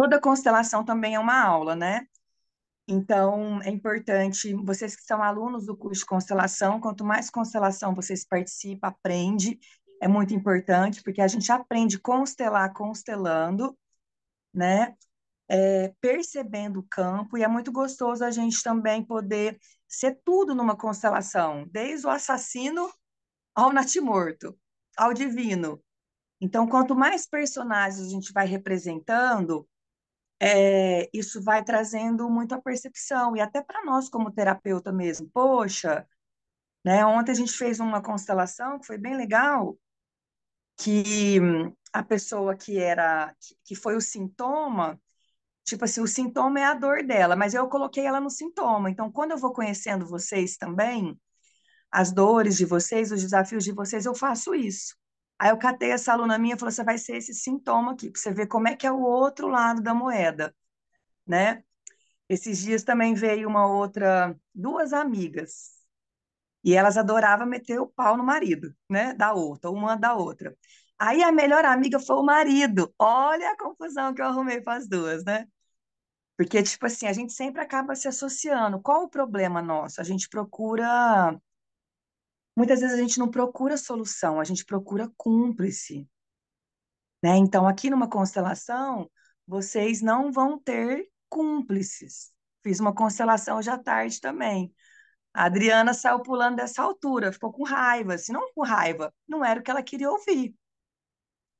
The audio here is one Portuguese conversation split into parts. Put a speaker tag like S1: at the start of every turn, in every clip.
S1: toda constelação também é uma aula, né? Então, é importante, vocês que são alunos do curso de constelação, quanto mais constelação vocês participam, aprende, é muito importante, porque a gente aprende constelar constelando, né? Percebendo o campo, e é muito gostoso a gente também poder ser tudo numa constelação, desde o assassino ao natimorto, ao divino. Então, quanto mais personagens a gente vai representando, isso vai trazendo muito a percepção, e até para nós como terapeuta mesmo. Poxa, né, ontem a gente fez uma constelação que foi bem legal, que a pessoa que foi o sintoma, tipo assim, o sintoma é a dor dela, mas eu coloquei ela no sintoma. Então, quando eu vou conhecendo vocês também, as dores de vocês, os desafios de vocês, eu faço isso. Aí eu catei essa aluna minha e falei, você vai ser esse sintoma aqui, para você ver como é que é o outro lado da moeda, né? Esses dias também veio uma outra, duas amigas, e elas adoravam meter o pau no marido, né? Da outra, uma da outra. Aí a melhor amiga foi o marido. Olha a confusão que eu arrumei para as duas, né? Porque, tipo assim, a gente sempre acaba se associando. Qual o problema nosso? A gente procura. Muitas vezes a gente não procura solução, a gente procura cúmplice, né? Então, aqui numa constelação, vocês não vão ter cúmplices. Fiz uma constelação hoje à tarde também. A Adriana saiu pulando dessa altura, ficou com raiva. Se não com raiva, não era o que ela queria ouvir,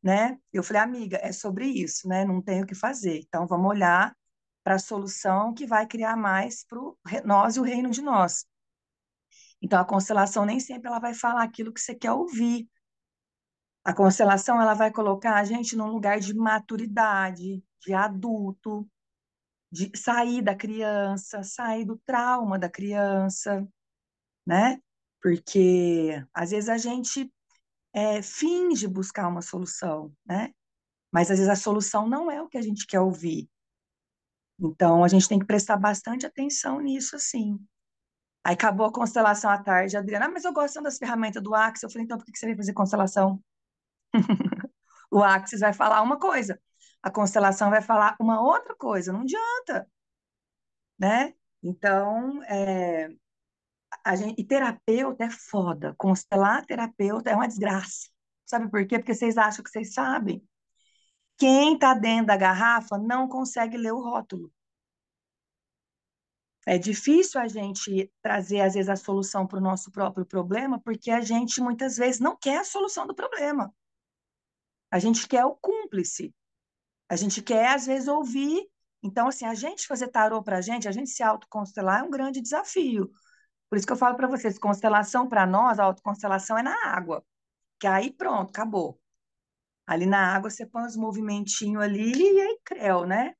S1: né? Eu falei, amiga, é sobre isso, né? Não tem o que fazer. Então, vamos olhar para a solução que vai criar mais para nós e o reino de nós. Então, a constelação nem sempre ela vai falar aquilo que você quer ouvir. A constelação ela vai colocar a gente num lugar de maturidade, de adulto, de sair da criança, sair do trauma da criança, né? Porque às vezes a gente finge buscar uma solução, né? Mas às vezes a solução não é o que a gente quer ouvir. Então a gente tem que prestar bastante atenção nisso, assim. Aí acabou a constelação à tarde, a Adriana, mas eu gosto das ferramentas do Axis. Eu falei, então por que você veio fazer constelação? O Axis vai falar uma coisa, a constelação vai falar uma outra coisa, não adianta, né? Então, e terapeuta é foda, constelar terapeuta é uma desgraça. Sabe por quê? Porque vocês acham que vocês sabem. Quem está dentro da garrafa não consegue ler o rótulo. É difícil a gente trazer, às vezes, a solução para o nosso próprio problema, porque a gente, muitas vezes, não quer a solução do problema. A gente quer o cúmplice. A gente quer, às vezes, ouvir. Então, assim, a gente fazer tarô para a gente se autoconstelar é um grande desafio. Por isso que eu falo para vocês, constelação para nós, a autoconstelação é na água. Que aí pronto, acabou. Ali na água você põe os movimentinhos ali e aí creu, né?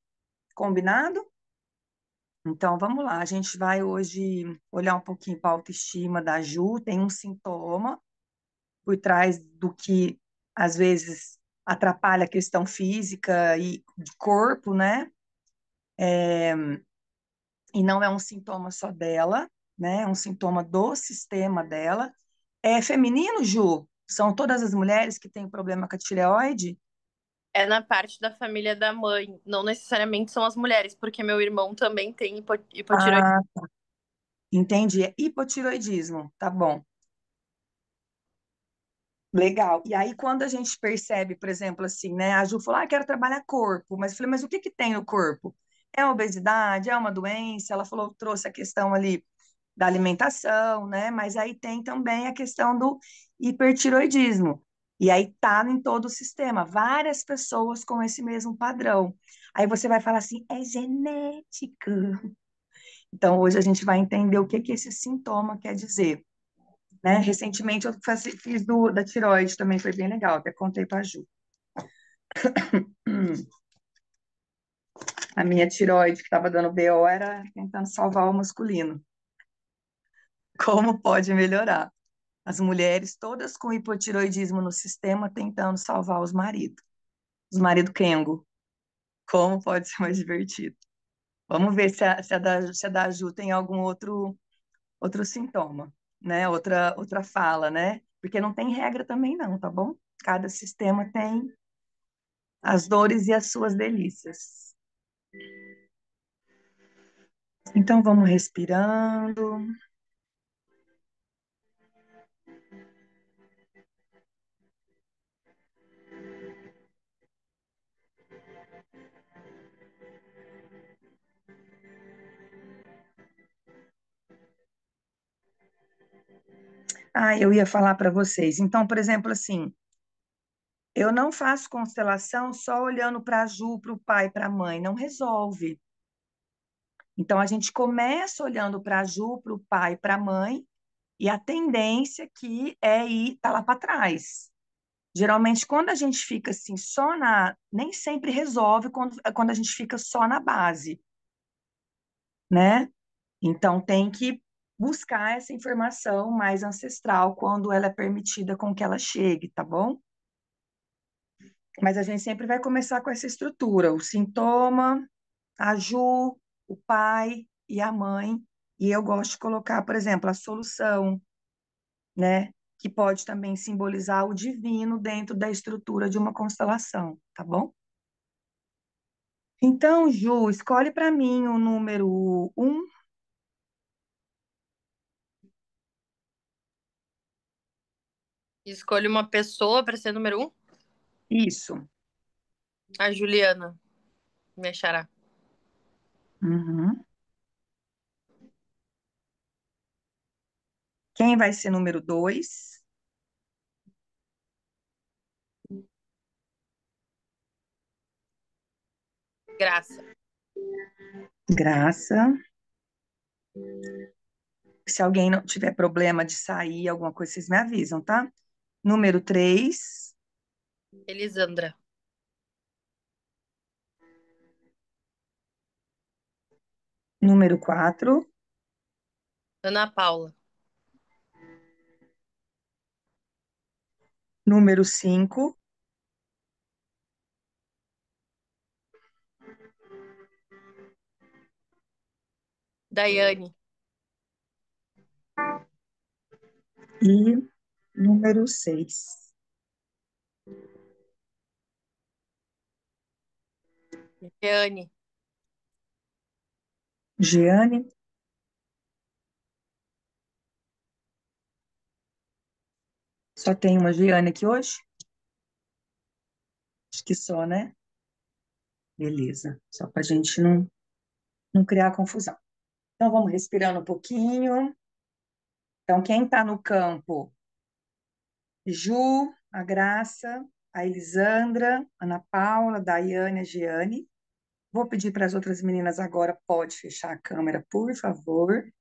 S1: Combinado? Então, vamos lá. A gente vai hoje olhar um pouquinho para a autoestima da Ju. Tem um sintoma por trás do que, às vezes, atrapalha a questão física e de corpo, né? E não é um sintoma só dela, né? É um sintoma do sistema dela. É feminino, Ju? São todas as mulheres que têm problema com a tireoide?
S2: É na parte da família da mãe, não necessariamente são as mulheres, porque meu irmão também tem hipotireoidismo.
S1: Ah, entendi. É hipotiroidismo, tá bom. Legal. E aí, quando a gente percebe, por exemplo, assim, né? A Ju falou, quero trabalhar corpo. Mas eu falei, mas o que que tem no corpo? É uma obesidade? É uma doença? Ela falou, trouxe a questão ali da alimentação, né? Mas aí tem também a questão do hipertiroidismo. E aí tá em todo o sistema, várias pessoas com esse mesmo padrão. Aí você vai falar assim, é genética. Então hoje a gente vai entender o que que esse sintoma quer dizer, né? Recentemente eu fiz da tireoide também, foi bem legal, até contei para a Ju. A minha tireoide que estava dando BO era tentando salvar o masculino. Como pode melhorar? As mulheres todas com hipotiroidismo no sistema tentando salvar os maridos Kengo. Como pode ser mais divertido? Vamos ver se a da Ju tem algum outro sintoma, né? Outra fala, né? Porque não tem regra também não, tá bom? Cada sistema tem as dores e as suas delícias. Então, vamos respirando. Ah, eu ia falar para vocês. Então, por exemplo, assim, eu não faço constelação só olhando para a Ju, para o pai, para a mãe, não resolve. Então, a gente começa olhando para a Ju, para o pai, para a mãe, e a tendência que é ir tá lá para trás. Geralmente, quando a gente fica assim, só na. Nem sempre resolve quando a gente fica só na base, né? Então, tem que buscar essa informação mais ancestral quando ela é permitida com que ela chegue, tá bom? Mas a gente sempre vai começar com essa estrutura: o sintoma, a Ju, o pai e a mãe. E eu gosto de colocar, por exemplo, a solução, né? Que pode também simbolizar o divino dentro da estrutura de uma constelação, tá bom? Então, Ju, escolhe para mim o número 1.
S2: Escolha uma pessoa para ser número um.
S1: Isso.
S2: A Juliana, minha xará.
S1: Uhum. Quem vai ser número 2?
S2: Graça.
S1: Graça. Se alguém não tiver problema de sair, alguma coisa, vocês me avisam, tá? Número 3.
S2: Elisandra.
S1: Número 4.
S2: Ana Paula.
S1: Número 5.
S2: Daiane.
S1: E número 6.
S2: Jeane.
S1: Jeane. Só tem uma Jeane aqui hoje? Acho que só, né? Beleza. Só para a gente não criar confusão. Então, vamos respirando um pouquinho. Então, quem está no campo? Ju, a Graça, a Elisandra, Ana Paula, Daiane, a Jeane. Vou pedir para as outras meninas agora, pode fechar a câmera, por favor.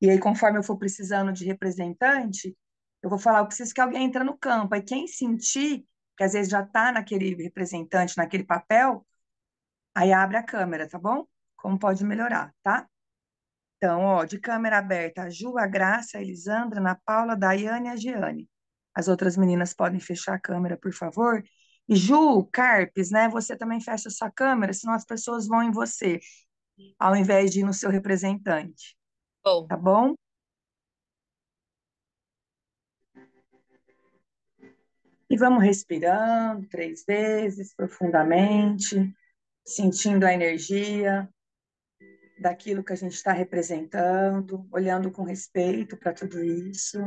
S1: E aí, conforme eu for precisando de representante, eu vou falar, eu preciso que alguém entre no campo. Aí quem sentir, que às vezes já está naquele representante, naquele papel, aí abre a câmera, tá bom? Como pode melhorar, tá? Então, ó, de câmera aberta, a Ju, a Graça, a Elisandra, a Ana Paula, a Daiane e a Giane. As outras meninas podem fechar a câmera, por favor. E Ju, Carpes, né? Você também fecha a sua câmera, senão as pessoas vão em você, ao invés de ir no seu representante,
S2: Bom,
S1: tá bom? E vamos respirando 3 vezes profundamente, sentindo a energia daquilo que a gente está representando, olhando com respeito para tudo isso,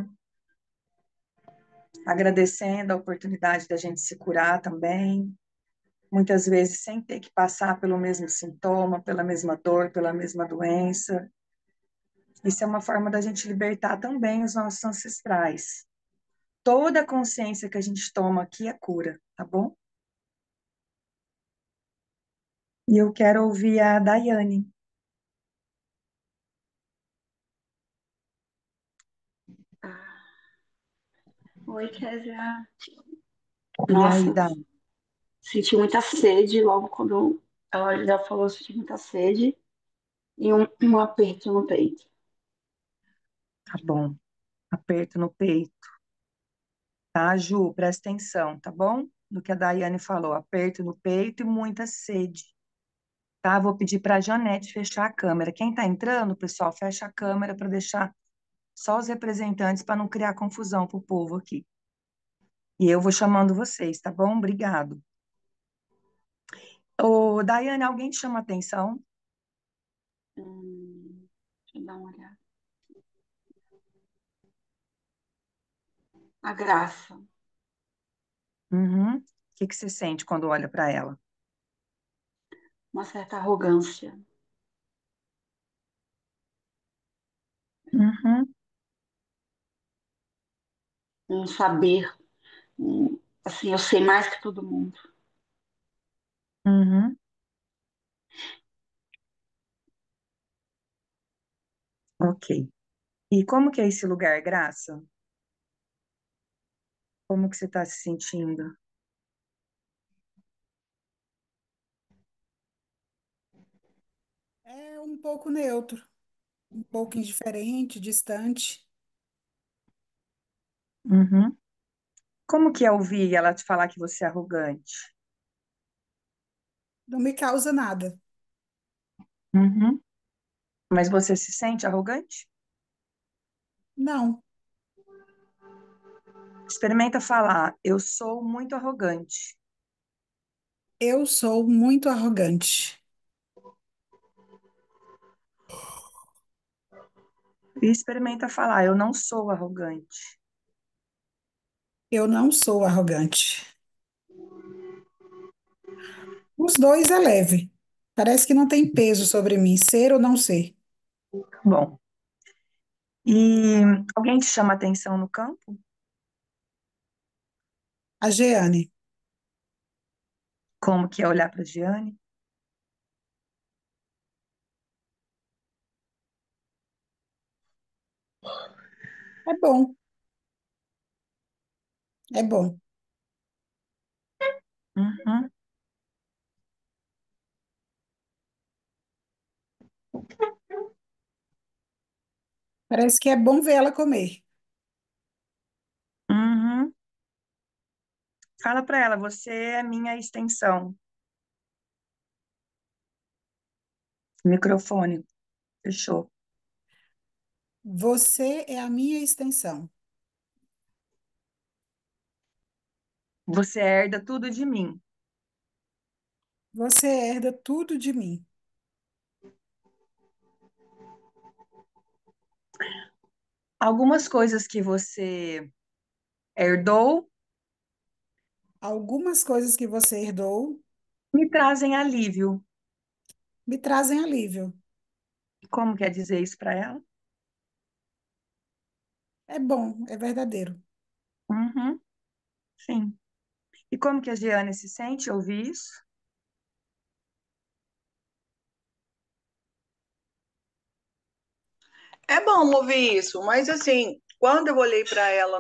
S1: agradecendo a oportunidade da gente se curar também, muitas vezes sem ter que passar pelo mesmo sintoma, pela mesma dor, pela mesma doença. Isso é uma forma da gente libertar também os nossos ancestrais. Toda a consciência que a gente toma aqui é cura, tá bom? E eu quero ouvir a Daiane.
S3: Oi, Kézia.
S1: E aí,
S3: Nossa,
S1: Dai?
S3: senti muita sede logo quando ela já falou, senti muita sede e um aperto no peito.
S1: Tá bom. Aperto no peito, tá, Ju? Presta atenção, tá bom? No que a Daiane falou, aperto no peito e muita sede, tá? Vou pedir para a Janete fechar a câmera. Quem tá entrando, pessoal, fecha a câmera para deixar só os representantes para não criar confusão pro povo aqui. E eu vou chamando vocês, tá bom? Obrigado. Ô, Daiane, alguém te chama atenção?
S3: Deixa eu dar uma olhada. A Graça,
S1: Uhum. O que que você sente quando olha para ela?
S3: uma certa arrogância,
S1: Uhum.
S3: um saber, assim, eu sei mais que todo mundo.
S1: Uhum. Ok. E como que é esse lugar, Graça? Como que você está se sentindo?
S4: É um pouco neutro, um pouco indiferente, distante.
S1: Uhum. Como que é ouvir ela te falar que você é arrogante?
S4: Não me causa nada.
S1: Uhum. Mas você se sente arrogante?
S4: Não,
S1: Experimenta falar, eu sou muito arrogante.
S4: eu sou muito arrogante.
S1: E experimenta falar, eu não sou arrogante.
S4: Eu não sou arrogante. Os dois é leve. Parece que não tem peso sobre mim, ser ou não ser.
S1: Bom, e alguém te chama atenção no campo?
S4: A Jeane,
S1: Como que é olhar para Giane?
S4: é bom, é bom.
S1: Uhum.
S4: Parece que é bom ver ela comer.
S1: Uhum. Fala para ela, você é minha extensão. Microfone, fechou.
S4: Você é a minha extensão.
S1: Você herda tudo de mim.
S4: Você herda tudo de mim.
S1: Algumas coisas que você herdou
S4: Algumas coisas que você herdou
S1: me trazem alívio.
S4: me trazem alívio.
S1: Como quer dizer isso para ela?
S4: É bom, é verdadeiro.
S1: Uhum, sim. E como que a Giane se sente ao ouvir isso?
S5: É bom ouvir isso, mas assim, quando eu olhei para ela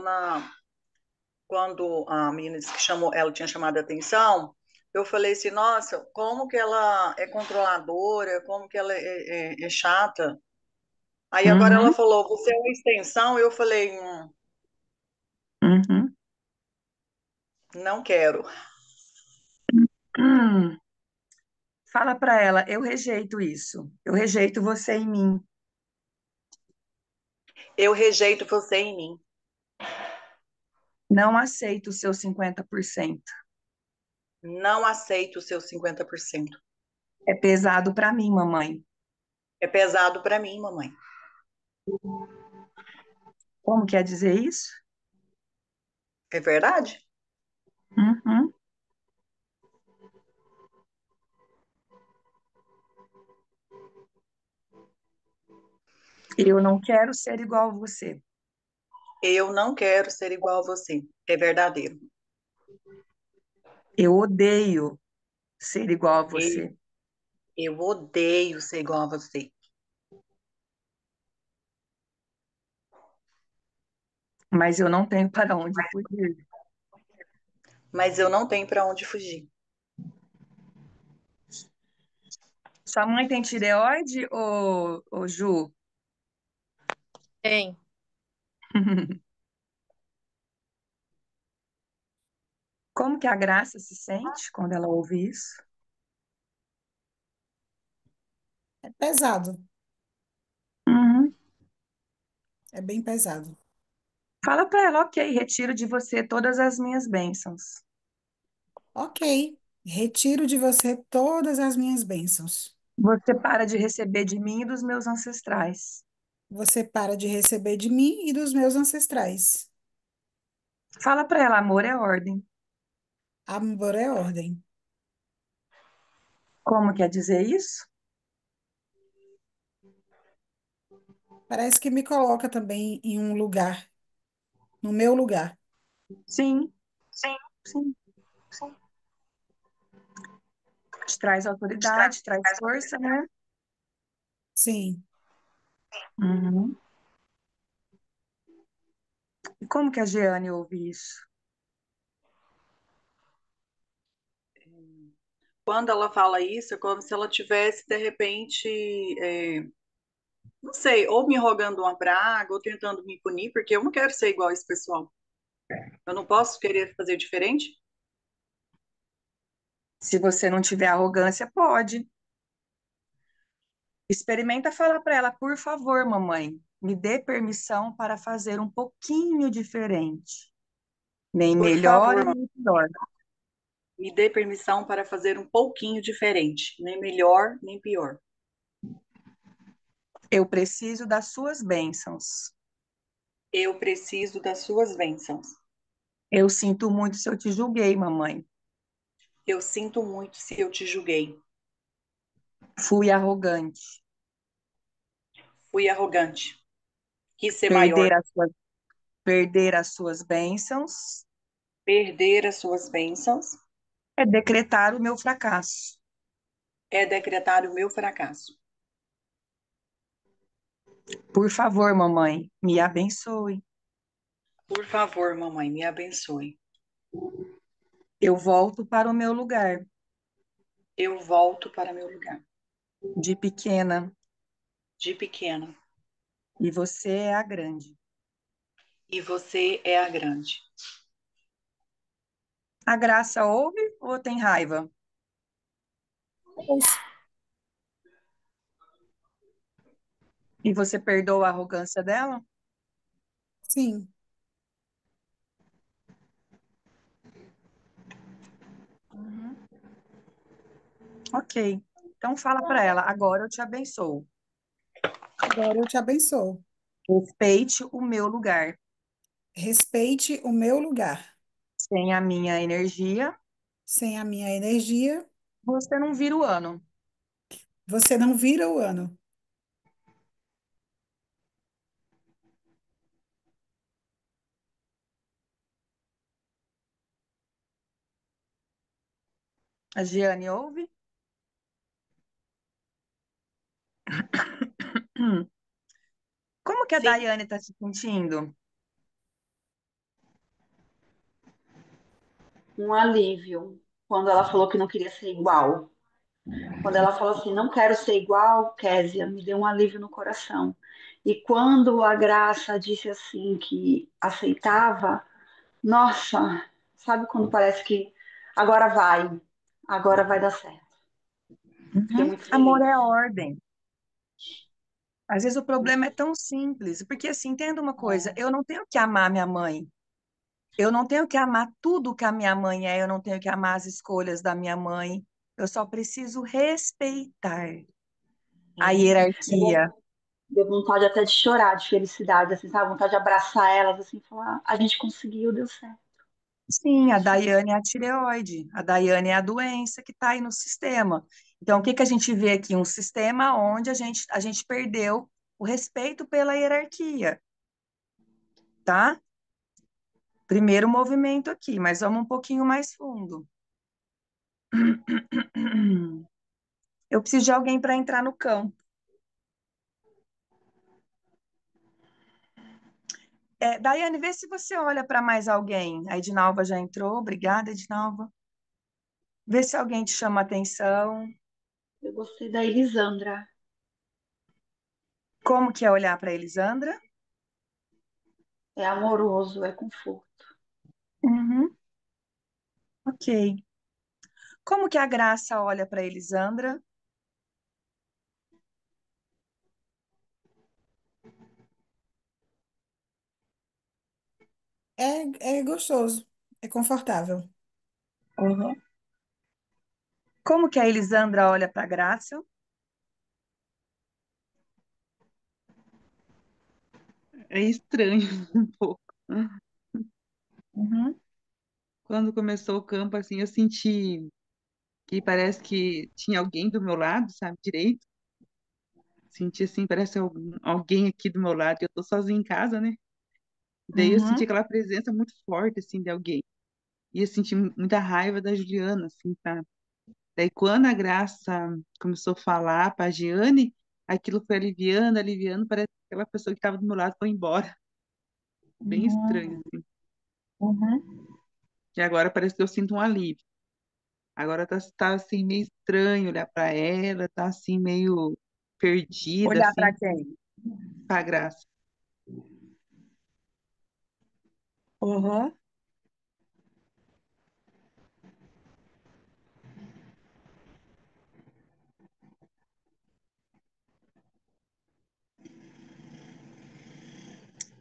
S5: quando a menina disse que chamou, ela tinha chamado a atenção, eu falei assim, nossa, como que ela é controladora, como que ela é chata. Aí agora ela
S1: Uhum,
S5: falou, você é uma extensão, eu falei,
S1: uhum.
S5: não quero.
S1: Hum. Fala para ela, eu rejeito isso. Eu rejeito você em mim.
S5: Eu rejeito você em mim.
S1: Não aceito o seu 50%.
S5: Não aceito o seu 50%.
S1: É pesado para mim, mamãe.
S5: É pesado para mim, mamãe.
S1: Como quer dizer isso?
S5: É verdade?
S1: Uhum. Eu não quero ser igual a você.
S5: Eu não quero ser igual a você. É verdadeiro.
S1: Eu odeio ser igual a
S5: E-
S1: você.
S5: Eu odeio ser igual a você.
S1: Mas eu não tenho para onde fugir.
S5: Mas eu não tenho para onde fugir.
S1: Sua mãe tem tireoide, ô Ju?
S2: Tem.
S1: Como que a Graça se sente quando ela ouve isso?
S4: É pesado,
S1: Uhum.
S4: é bem pesado.
S1: Fala para ela, ok, retiro de você todas as minhas bênçãos.
S4: Ok, Retiro de você todas as minhas bênçãos.
S1: Você para de receber de mim e dos meus ancestrais.
S4: Você para de receber de mim e dos meus ancestrais.
S1: Fala para ela, amor é ordem.
S4: Amor é ordem.
S1: Como quer dizer isso?
S4: Parece que me coloca também em um lugar, no meu lugar.
S1: Sim, sim. Te traz autoridade, traz força, né?
S4: Sim,
S1: Uhum. E como que a Jeane ouve isso?
S5: Quando ela fala isso, é como se ela tivesse, de repente, não sei, ou me rogando uma praga, ou tentando me punir, porque eu não quero ser igual a esse pessoal. Eu não posso querer fazer diferente?
S1: Se você não tiver arrogância, pode. Experimenta falar para ela, por favor, mamãe, me dê permissão para fazer um pouquinho diferente. Nem
S5: Por
S1: melhor e
S5: favor,
S1: nem pior.
S5: me dê permissão para fazer um pouquinho diferente, nem melhor, nem pior.
S1: Eu preciso das suas bênçãos.
S5: Eu preciso das suas bênçãos.
S1: Eu sinto muito se eu te julguei, mamãe.
S5: Eu sinto muito se eu te julguei.
S1: Fui arrogante.
S5: Fui arrogante. Quis ser maior.
S1: Perder perder as suas bênçãos
S5: Perder as suas bênçãos
S1: é decretar o meu fracasso.
S5: é decretar o meu fracasso.
S1: Por favor, mamãe, me abençoe.
S5: Por favor, mamãe, me abençoe.
S1: Eu volto para o meu lugar
S5: Eu volto para meu lugar
S1: de pequena
S5: de pequena
S1: e você é a grande.
S5: e você é a grande.
S1: A Graça ouve ou tem raiva?
S4: ouço.
S1: E você perdoa a arrogância dela?
S4: Sim,
S1: Uhum. Ok. Então fala para ela, agora eu te abençoo.
S4: agora eu te abençoo.
S1: Respeite o meu lugar.
S4: Respeite o meu lugar.
S1: Sem a minha energia,
S4: Sem a minha energia,
S1: você não vira o ano.
S4: você não vira o ano.
S1: A Giane ouve? Como que a
S5: Sim,
S1: Daiane está se sentindo?
S3: Um alívio quando ela falou que não queria ser igual. Quando ela falou assim, não quero ser igual, Késia, me deu um alívio no coração. E quando a Graça disse assim que aceitava, nossa, sabe quando parece que agora vai dar certo. Fiquei
S1: Uhum.
S3: muito
S1: Amor
S3: feliz.
S1: é ordem. Às vezes o problema é tão simples, porque assim, entenda uma coisa,
S3: É,
S1: eu não tenho que amar minha mãe. Eu não tenho que amar tudo que a minha mãe é, eu não tenho que amar as escolhas da minha mãe. Eu só preciso respeitar a
S3: é.
S1: hierarquia.
S3: Deu vontade até de chorar de felicidade, assim, sabe? Vontade de abraçar elas, assim, falar, a gente conseguiu, deu certo.
S1: Sim, a Daiane é a tireoide, a Daiane é a doença que está aí no sistema. Então, o que que a gente vê aqui? Um sistema onde a gente perdeu o respeito pela hierarquia, tá? Primeiro movimento aqui, mas vamos um pouquinho mais fundo. Eu preciso de alguém para entrar no campo. Daiane, vê se você olha para mais alguém. A Edinalva já entrou, obrigada, Edinalva. Vê se alguém te chama atenção.
S3: Eu gostei da Elisandra.
S1: Como que é olhar para Elisandra?
S3: É amoroso, é conforto.
S1: Uhum, ok. Como que a Graça olha para Elisandra?
S4: É gostoso, é confortável.
S1: Uhum. Como que a Elisandra olha para a Graça?
S6: É estranho um pouco.
S1: Uhum,
S6: Quando começou o campo, assim, eu senti que parece que tinha alguém do meu lado, sabe, direito. Senti assim, parece alguém aqui do meu lado, que eu tô sozinha em casa, né? Daí eu senti
S1: uhum,
S6: aquela presença muito forte, assim, de alguém. E eu senti muita raiva da Juliana, assim, sabe? Daí quando a Graça começou a falar pra Giane, aquilo foi aliviando, aliviando, parece que aquela pessoa que estava do meu lado foi embora. Bem estranho,
S1: uhum,
S6: assim.
S1: uhum.
S6: E agora parece que eu sinto um alívio. Agora tá assim, meio estranho olhar pra ela, tá assim, meio perdida,
S1: Olhar para
S6: assim,
S1: quem?
S6: pra Graça.
S1: Uhum.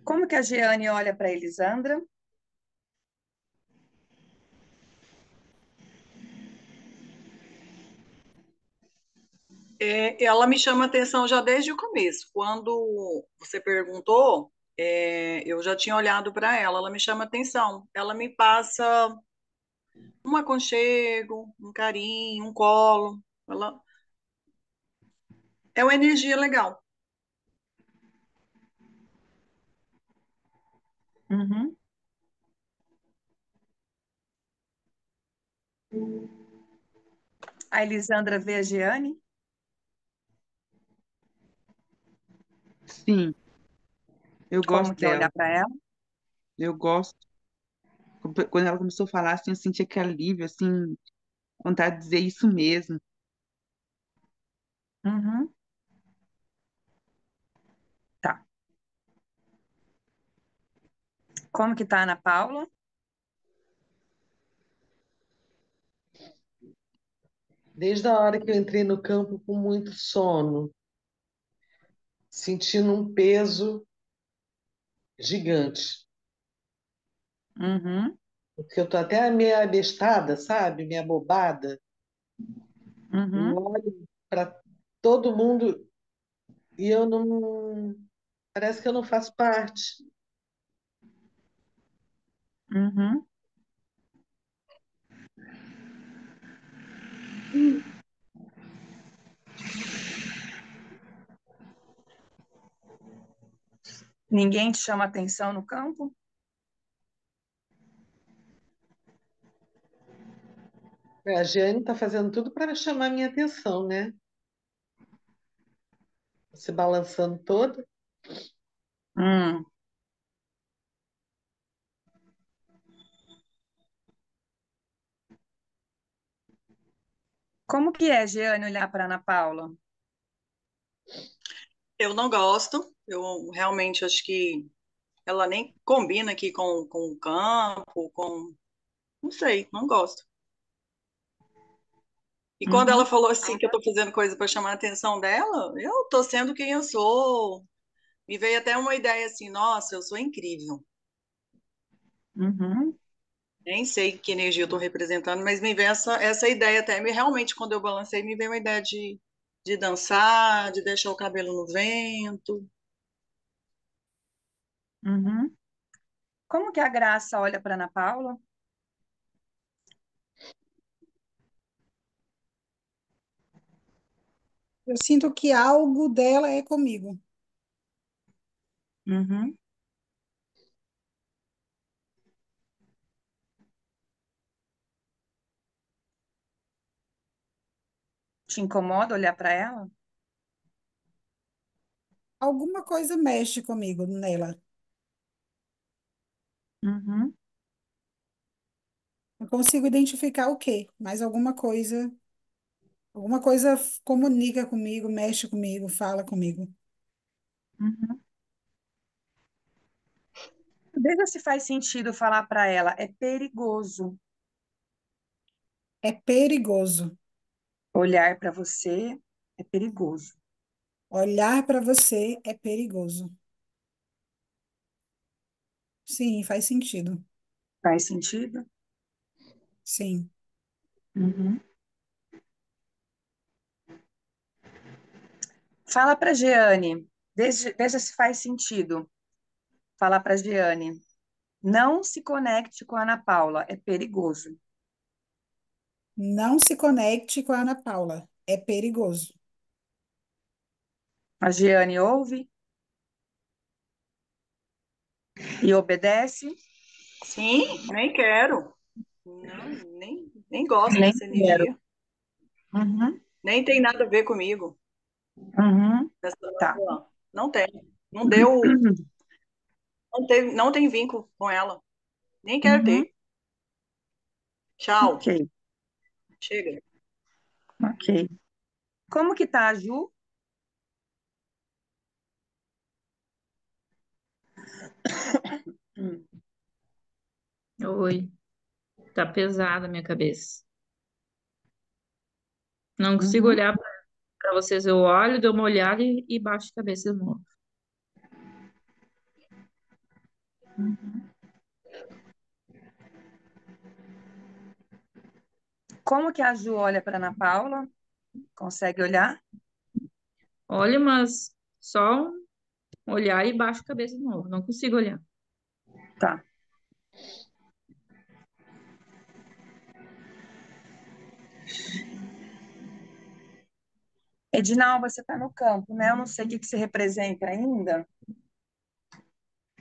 S1: Como que a Jeane olha para a Elisandra?
S5: Ela me chama atenção já desde o começo. Quando você perguntou, eu já tinha olhado para ela. Ela me chama atenção. Ela me passa um aconchego, um carinho, um colo. Ela é uma energia legal.
S1: Uhum. A Elisandra vê a Jeane?
S6: Sim, eu
S1: Como
S6: gosto
S1: que é olhar
S6: dela.
S1: para ela?
S6: Eu gosto. Quando ela começou a falar, assim, eu senti aquele alívio, assim, vontade de dizer isso mesmo.
S1: Uhum. Tá. Como que tá a Ana Paula?
S7: Desde a hora que eu entrei no campo com muito sono, sentindo um peso gigante.
S1: Uhum.
S7: Porque eu tô até meio abestada, sabe? Meio abobada. Eu
S1: Uhum.
S7: olho para todo mundo e eu não. Parece que eu não faço parte.
S1: Uhum. Ninguém te chama atenção no campo?
S7: A Jane está fazendo tudo para chamar minha atenção, né? Se balançando toda.
S1: Hum. Como que é, Jeane, olhar para Ana Paula?
S5: Eu não gosto. Eu realmente acho que ela nem combina aqui com o campo, com. Não sei, não gosto. E quando ela
S1: Uhum.
S5: falou assim que eu tô fazendo coisa para chamar a atenção dela, eu tô sendo quem eu sou. Me veio até uma ideia assim, nossa, eu sou incrível.
S1: Uhum.
S5: Nem sei que energia eu estou representando, mas me veio essa ideia até. Realmente, quando eu balancei, me veio uma ideia de dançar, de deixar o cabelo no vento.
S1: Uhum. Como que a Graça olha para Ana Paula?
S4: Eu sinto que algo dela é comigo.
S1: Uhum. Te incomoda olhar para ela?
S4: Alguma coisa mexe comigo nela.
S1: Uhum.
S4: Eu consigo identificar o quê, mas alguma coisa comunica comigo, mexe comigo, fala comigo.
S1: Uhum. Veja se faz sentido falar para ela, é perigoso
S4: É perigoso.
S1: olhar para você, é perigoso.
S4: Olhar para você é perigoso. Sim, faz sentido.
S1: Faz sentido?
S4: Sim.
S1: Uhum. Fala para Jeane, veja se faz sentido. Falar para Jeane, não se conecte com a Ana Paula, é perigoso.
S4: Não se conecte com a Ana Paula. É perigoso.
S1: A Jeane ouve e obedece.
S5: Sim, nem quero. Não, nem gosto
S1: Nem
S5: dessa
S1: quero.
S5: energia.
S1: Uhum,
S5: Nem tem nada a ver comigo,
S1: uhum,
S5: essa
S1: tá.
S5: pessoa. Não tem. Não deu, não tem vínculo com ela. Nem quero
S1: Uhum,
S5: ter. Tchau.
S1: ok,
S5: Chega.
S1: ok. Como que tá a Ju? Hum,
S8: Oi, tá pesada a minha cabeça. Não consigo
S1: uhum.
S8: olhar para vocês. Eu olho, dou uma olhada e baixo a cabeça de novo.
S1: Como que a Ju olha para Ana Paula? Consegue olhar?
S8: Olho, mas só olhar e baixo a cabeça de novo. Não consigo olhar.
S1: Tá. Edinal, você está no campo, né? Eu não sei o que que você representa ainda.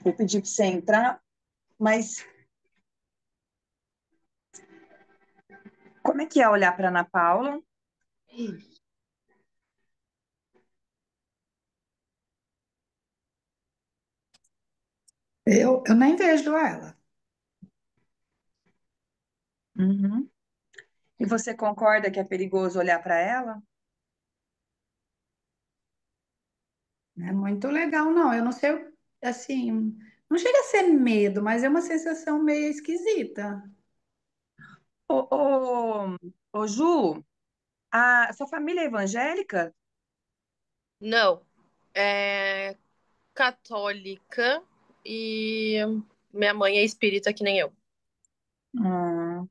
S1: Vou pedir para você entrar, mas como é que é olhar para Ana Paula?
S4: Eu nem vejo ela.
S1: Uhum. E você concorda que é perigoso olhar para ela?
S4: Não é muito legal, não. Eu não sei, assim, não chega a ser medo, mas é uma sensação meio esquisita.
S1: Ô, ô, ô, Ju, a sua família é evangélica?
S2: Não, é católica e minha mãe é espírita que nem eu.
S1: Hum,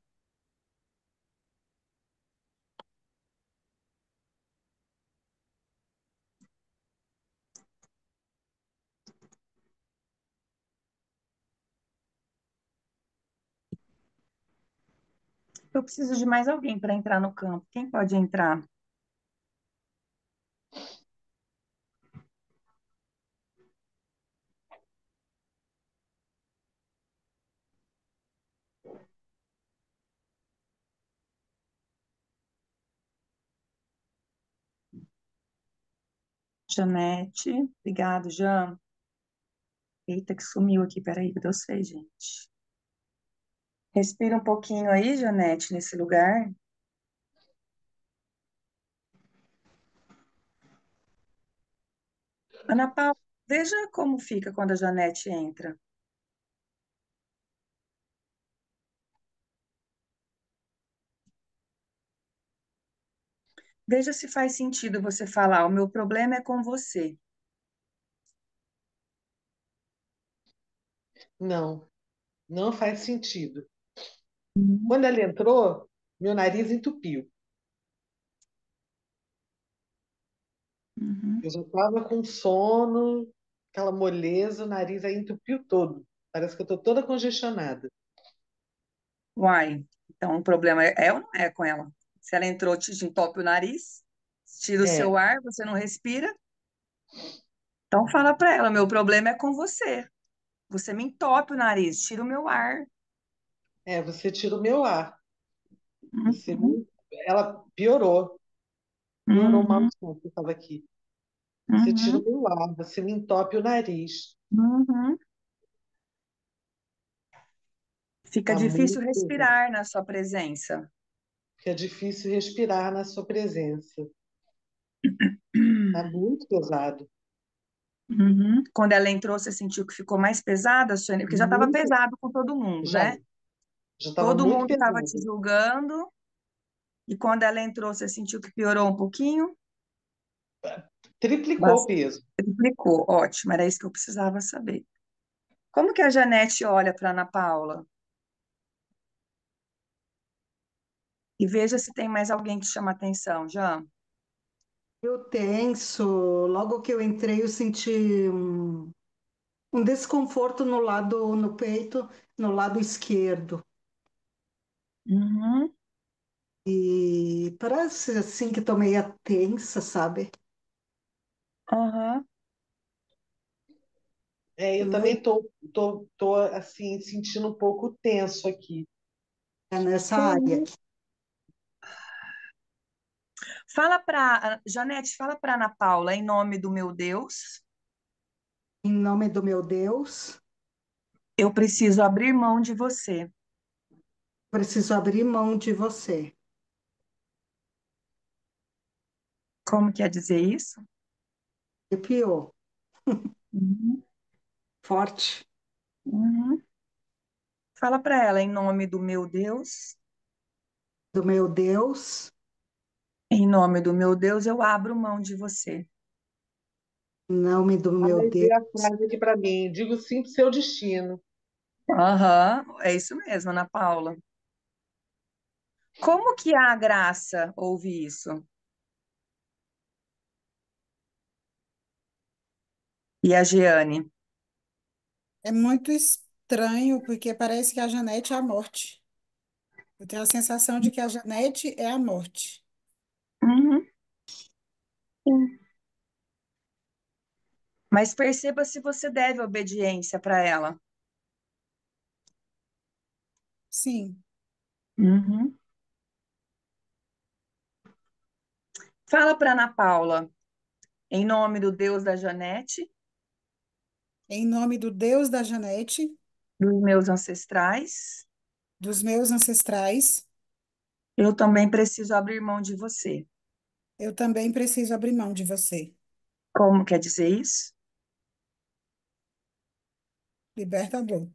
S1: eu preciso de mais alguém para entrar no campo. Quem pode entrar? Janete. Obrigado, Jan. Eita, que sumiu aqui. Peraí, que deu sei, gente. Respira um pouquinho aí, Janete, nesse lugar. Ana Paula, veja como fica quando a Janete entra. Veja se faz sentido você falar, o meu problema é com você.
S7: Não, não faz sentido.
S1: Uhum,
S7: Quando ela entrou, meu nariz entupiu.
S1: uhum.
S7: Eu já estava com sono, aquela moleza, o nariz aí entupiu todo. Parece que eu estou toda congestionada.
S1: Uai, então o problema é ou não é com ela? Se ela entrou, te entope o nariz, tira o seu
S7: É,
S1: ar, você não respira, então fala para ela, meu problema é com você. Você me entope o nariz, tira o meu ar.
S7: você tira o meu ar. Você
S1: Uhum,
S7: me... Ela piorou, piorou o
S1: uhum,
S7: mal-estar que estava aqui. Você tira o
S1: uhum,
S7: meu ar, você me entope o nariz.
S1: uhum. Fica
S7: Tá
S1: difícil
S7: muito pesado.
S1: respirar na sua presença.
S7: Fica difícil respirar na sua presença. Tá muito pesado.
S1: Uhum. Quando ela entrou, você sentiu que ficou mais pesada, Sônia? Porque já estava
S7: Muito,
S1: pesado com todo mundo,
S7: já,
S1: né?
S7: já estava
S1: Todo
S7: muito
S1: mundo estava te
S7: pesado.
S1: julgando, e quando ela entrou, você sentiu que piorou um pouquinho?
S7: Triplicou o
S1: Bastante.
S7: peso.
S1: Explicou, ótimo, era isso que eu precisava saber. Como que a Janete olha para Ana Paula? E veja se tem mais alguém que chama atenção, Jan.
S9: Eu tenso. Logo que eu entrei, eu senti um desconforto no peito, no lado esquerdo.
S1: Uhum,
S9: E parece assim que tô meio tensa, sabe?
S1: aham,
S7: Eu
S9: Muito
S7: também tô assim, sentindo um pouco tenso aqui.
S9: nessa área
S1: uhum.
S9: aqui.
S1: Fala para, Janete, fala para Ana Paula, em nome do meu Deus,
S9: Em nome do meu Deus,
S1: eu preciso abrir mão de você.
S9: preciso abrir mão de você.
S1: Como quer dizer isso?
S9: Arrepiou.
S1: Uhum,
S9: Forte.
S1: uhum. Fala para ela, em nome do meu Deus,
S9: Do meu Deus,
S1: em nome do meu Deus, eu abro mão de você.
S9: em nome do meu
S7: Ai,
S9: Deus.
S7: veio a frase aqui para mim. Digo sim pro seu destino.
S1: Aham, é isso mesmo, Ana Paula. Como que a Graça ouve isso? E a Jeane?
S4: É muito estranho, porque parece que a Janete é a morte. Eu tenho a sensação de que a Janete é a morte.
S1: Uhum, sim. Mas perceba se você deve obediência para ela.
S4: Sim,
S1: Uhum. Fala para Ana Paula, em nome do Deus da Janete,
S4: em nome do Deus da Janete,
S1: dos meus ancestrais,
S4: dos meus ancestrais,
S1: eu também preciso abrir mão de você.
S4: eu também preciso abrir mão de você.
S1: Como quer dizer isso?
S4: Libertador.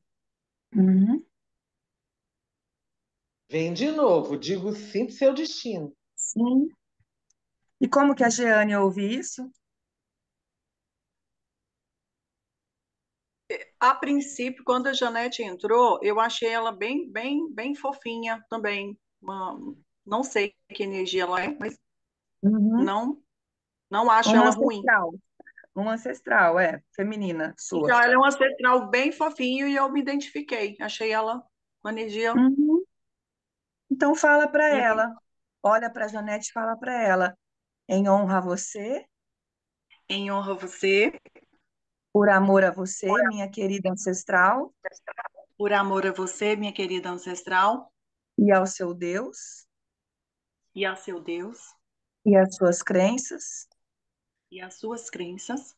S1: Uhum.
S7: Vem de novo. Digo sim pro seu destino.
S1: Sim. E como que a Jeane ouve isso?
S5: A princípio, quando a Janete entrou, eu achei ela bem fofinha também. Não sei que energia ela é, mas
S1: Uhum.
S5: não, não acho
S1: Um
S5: ela ruim.
S1: ancestral. Um ancestral, é, feminina, sua.
S5: Então, ela é um ancestral bem fofinho e eu me identifiquei. Achei ela uma energia.
S1: Uhum. Então fala para ela. Olha para a Janete e fala para ela. Em honra a você,
S5: Em honra a você,
S1: por amor a você, minha querida ancestral,
S5: por amor a você, minha querida ancestral,
S1: e ao seu Deus,
S5: e a seu Deus,
S1: e às suas crenças,
S5: e as suas crenças,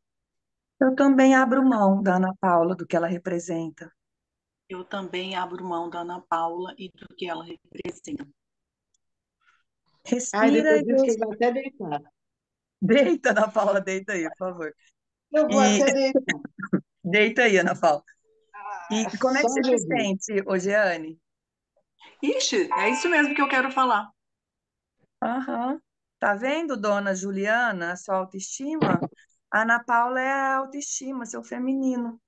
S1: eu também abro mão da Ana Paula, do que ela representa.
S5: eu também abro mão da Ana Paula e do que ela representa.
S7: Ai,
S1: Respira
S7: depois
S1: e
S7: disso que eu vou até deitar.
S1: deita, Ana Paula, deita aí, por favor.
S7: Eu vou
S1: E
S7: até deitar.
S1: deita aí, Ana Paula. E como é que
S7: Só
S1: você se
S7: Jesus.
S1: sente, ô Jeane?
S5: Ixi, é isso mesmo que eu quero falar.
S1: Aham. Tá vendo, dona Juliana, a sua autoestima? A Ana Paula é a autoestima, seu feminino.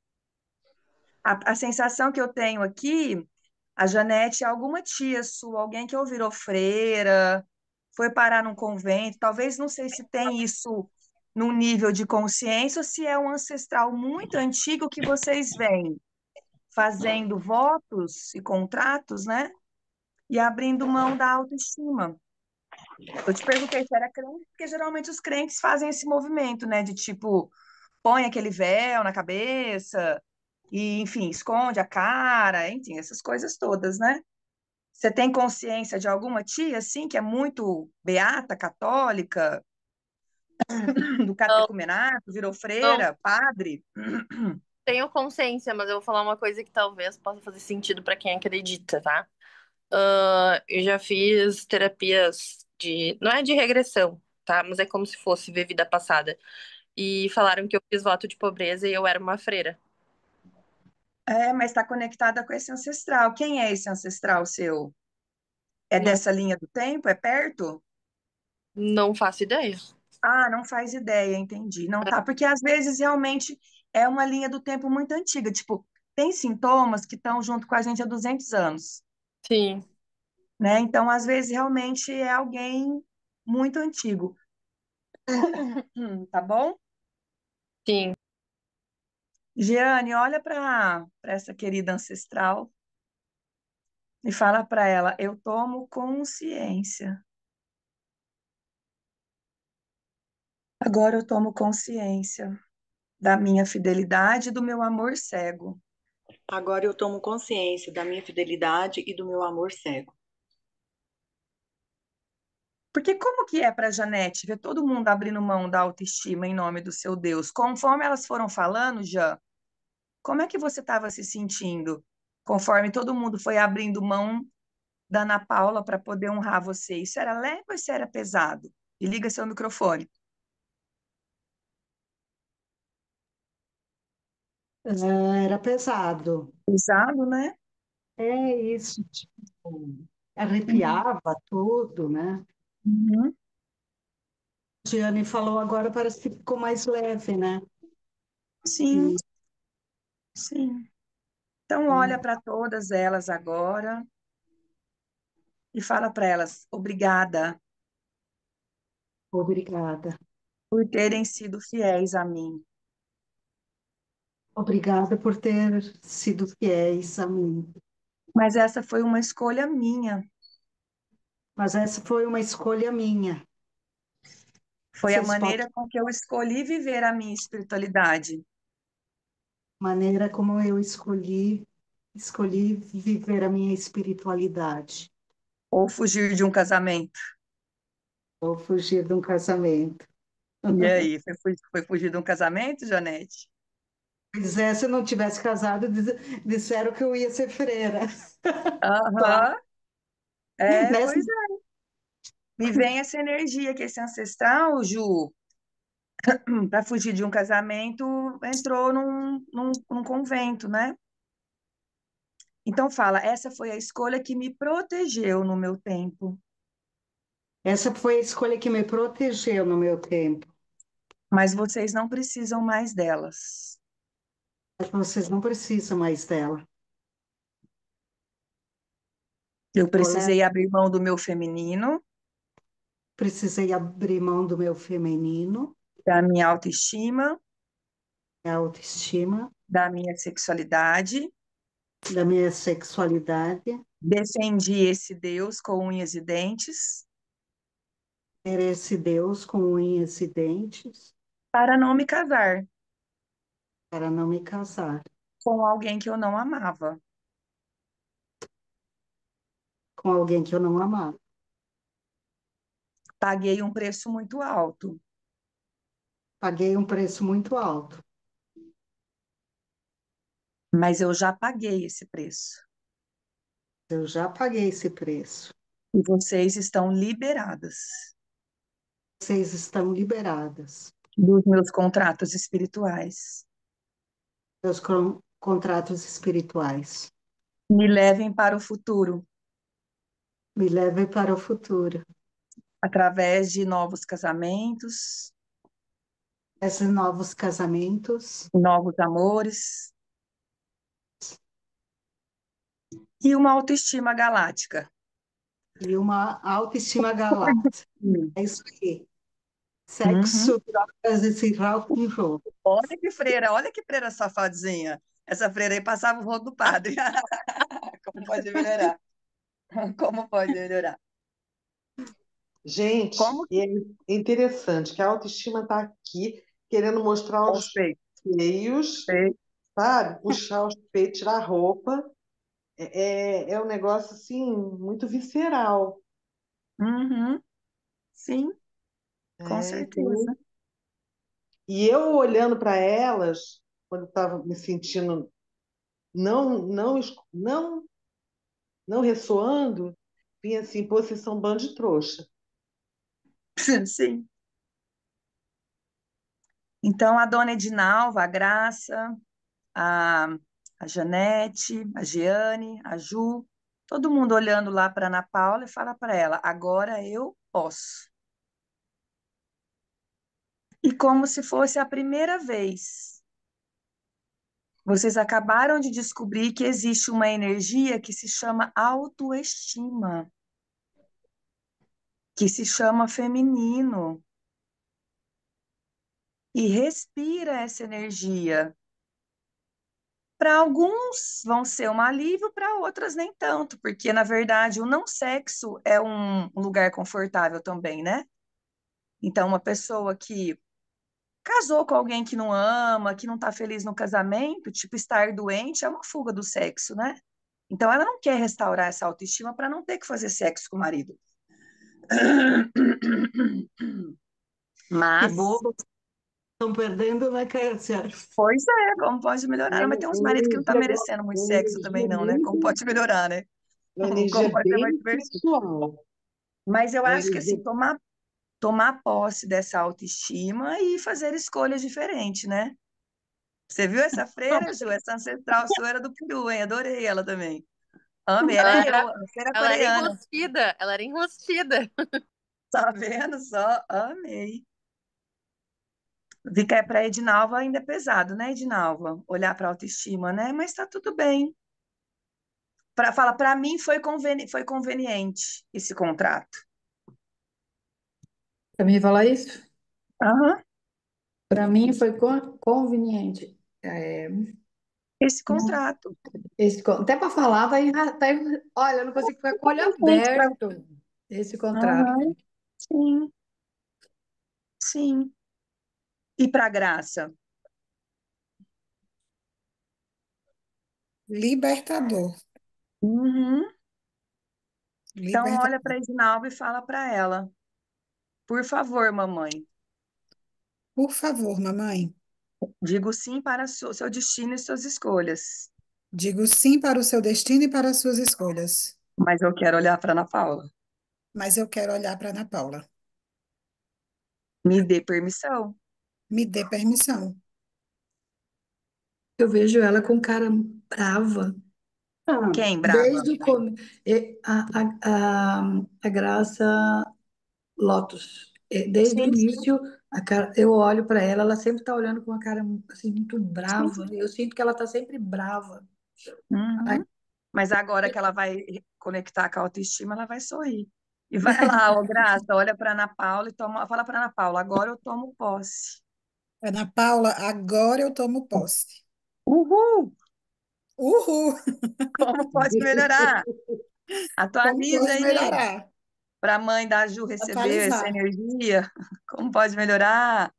S1: A sensação que eu tenho aqui, a Janete é alguma tia sua, alguém que ou virou freira, foi parar num convento, talvez não sei se tem isso num nível de consciência ou se é um ancestral muito antigo que vocês veem fazendo votos e contratos, né? E abrindo mão da autoestima. Eu te perguntei se era crente, porque geralmente os crentes fazem esse movimento, né? De tipo, põe aquele véu na cabeça e, enfim, esconde a cara, enfim, essas coisas todas, né? Você tem consciência de alguma tia, assim, que é muito beata, católica, do
S2: Não,
S1: catecumenato, virou
S2: não
S1: freira, padre?
S2: tenho consciência, mas eu vou falar uma coisa que talvez possa fazer sentido pra quem acredita, tá? Eu já fiz terapias de. Não é de regressão, tá? Mas é como se fosse ver vida passada. E falaram que eu fiz voto de pobreza e eu era uma freira.
S1: É, mas está conectada com esse ancestral. Quem é esse ancestral seu? É
S2: Não,
S1: dessa linha do tempo? É perto?
S2: não faço ideia.
S1: Ah, não faz ideia, entendi. Não tá, porque às vezes realmente é uma linha do tempo muito antiga. Tipo, tem sintomas que estão junto com a gente há 200 anos,
S2: Sim.
S1: né? Então, às vezes, realmente é alguém muito antigo. Tá bom?
S2: Sim.
S1: Giane, olha para essa querida ancestral e fala para ela: eu tomo consciência. Agora eu tomo consciência da minha fidelidade e do meu amor cego.
S5: Agora eu tomo consciência da minha fidelidade e do meu amor cego.
S1: Porque como que é para Janete ver todo mundo abrindo mão da autoestima em nome do seu Deus? Conforme elas foram falando, já, como é que você estava se sentindo? Conforme todo mundo foi abrindo mão da Ana Paula para poder honrar você. Isso era leve ou isso era pesado? E liga seu microfone.
S9: Era pesado.
S1: Pesado, né?
S9: É isso, tipo,
S1: Uhum.
S9: arrepiava tudo, né?
S1: Uhum.
S9: Giane falou agora, parece que ficou mais leve, né?
S1: Sim,
S9: E,
S1: sim. Então olha para todas elas agora e fala para elas: obrigada
S9: obrigada.
S1: por terem sido fiéis a mim.
S9: Obrigada por ter sido fiéis a mim.
S1: Mas essa foi uma escolha minha.
S9: Mas essa foi uma escolha minha.
S1: Foi a
S9: Vocês podem,
S1: maneira com que eu escolhi viver a minha espiritualidade.
S9: maneira como eu escolhi viver a minha espiritualidade,
S1: Ou fugir de um casamento.
S9: ou fugir de um casamento.
S1: E aí, foi fugir de um casamento, Janete?
S9: Pois é, se eu não tivesse casado, disseram que eu ia ser freira. Tá?
S1: Aham, é,
S9: Nessa,
S1: pois é. Me vem essa energia que esse ancestral, Ju, para fugir de um casamento, entrou num convento, né? Então fala, essa foi a escolha que me protegeu no meu tempo,
S9: essa foi a escolha que me protegeu no meu tempo.
S1: mas vocês não precisam mais delas.
S9: Mas vocês não precisam mais dela.
S1: Eu
S9: Olé,
S1: precisei abrir mão do meu feminino,
S9: precisei abrir mão do meu feminino,
S1: da minha autoestima,
S9: minha autoestima,
S1: da minha sexualidade,
S9: da minha sexualidade,
S1: defendi esse Deus com unhas e dentes,
S9: merece Deus com unhas e dentes,
S1: para não me casar
S9: para não me casar
S1: com alguém que eu não amava.
S9: com alguém que eu não amava.
S1: Paguei um preço muito alto,
S9: Paguei um preço muito alto,
S1: mas eu já paguei esse preço.
S9: eu já paguei esse preço.
S1: E vocês estão liberadas
S9: Vocês estão liberadas.
S1: dos meus contratos espirituais.
S9: Meus contratos espirituais.
S1: Me levem para o futuro,
S9: Me levem para o futuro.
S1: através de novos casamentos,
S9: Esses novos casamentos
S1: novos amores e uma autoestima galáctica.
S9: e uma autoestima galáctica.
S1: Hum.
S9: É isso aí.
S1: Uhum.
S9: Sexo, drogas e rock and roll.
S1: Olha que freira safadinha. Essa freira aí passava o rodo do padre. Como pode melhorar? Como pode melhorar?
S7: Gente,
S1: Como que
S7: e é interessante que a autoestima está aqui querendo mostrar
S1: os
S7: os
S1: peitos?
S7: seios, sabe? Puxar os peitos, tirar a roupa. É um negócio assim muito visceral.
S1: Uhum. Sim, com
S7: Entendeu?
S1: certeza.
S7: E eu olhando para elas, quando eu estava me sentindo não, não ressoando, vinha assim, pô, vocês são um bando de trouxa.
S1: Sim. Então, a dona Edinalva, a Graça, a, a Janete, a Giane, a Ju, todo mundo olhando lá para Ana Paula e fala para ela: agora eu posso. E como se fosse a primeira vez, vocês acabaram de descobrir que existe uma energia que se chama autoestima, que se chama feminino. e respira essa energia. Para alguns vão ser um alívio, para outras nem tanto, porque na verdade o não sexo é um lugar confortável também, né? Então, uma pessoa que casou com alguém que não ama, que não está feliz no casamento, tipo, estar doente é uma fuga do sexo, né? Então, ela não quer restaurar essa autoestima para não ter que fazer sexo com o marido.
S9: Que
S1: Mas,
S9: bobas estão perdendo, né, Cássia?
S1: pois é, como pode melhorar? Mas tem uns maridos que não tá merecendo muito
S7: Uma
S1: sexo também,
S7: energia
S1: não, né? Como pode melhorar, né?
S7: uma energia
S1: Como pode ser mais
S7: bem
S1: divertido.
S7: sexual.
S1: Mas eu
S7: Uma
S1: acho que,
S7: energia.
S1: assim, tomar posse dessa autoestima e fazer escolhas diferentes, né? Você viu essa freira, Ju? Essa ancestral sua era do Peru, hein? Adorei ela também. Amei,
S2: Ela
S1: era eu,
S2: era,
S1: a freira
S2: ela era
S1: coreana.
S2: enrustida, ela era enrustida.
S1: Tá vendo só? Amei. Vi que é para Edinalva ainda é pesado, né, Edinalva? Olhar para autoestima, né? Mas tá tudo bem. Fala, para mim foi conveniente esse contrato.
S4: Para mim falar isso?
S1: Aham,
S4: Para mim foi conveniente.
S1: esse contrato.
S4: Até para falar, olha, eu não consigo ficar com o olho
S1: Conveniente pra...
S4: aberto. Esse contrato.
S1: Aham, sim, sim. E para Graça?
S10: Libertador.
S1: Uhum. Então olha
S10: Libertador.
S1: para Edinalva e fala para ela, por favor, mamãe,
S10: Por favor, mamãe,
S1: digo sim para seu destino e suas escolhas,
S10: digo sim para o seu destino e para as suas escolhas,
S1: mas eu quero olhar para Ana Paula.
S10: mas eu quero olhar para Ana Paula.
S1: Me dê permissão.
S10: Me dê permissão.
S4: Eu vejo ela com cara brava.
S1: Quem, brava?
S4: Desde o começo. A Graça Lotus. Desde o
S1: Sim,
S4: início, eu olho para ela, ela sempre está olhando com uma cara assim, muito
S1: sim.
S4: brava. Eu sinto que ela está sempre brava.
S1: Uhum. Mas agora que ela vai conectar com a autoestima, ela vai sorrir. E vai lá, ó, Graça, olha para Ana Paula e fala para Ana Paula, agora eu tomo posse.
S10: Ana Paula, agora eu tomo posse.
S1: Uhul!
S10: Uhul!
S1: Como pode melhorar?
S10: Como
S1: Atualiza
S10: pode
S1: aí
S10: melhorar?
S1: para a mãe da Ju receber essa
S10: Atualizar.
S1: energia. Como pode melhorar?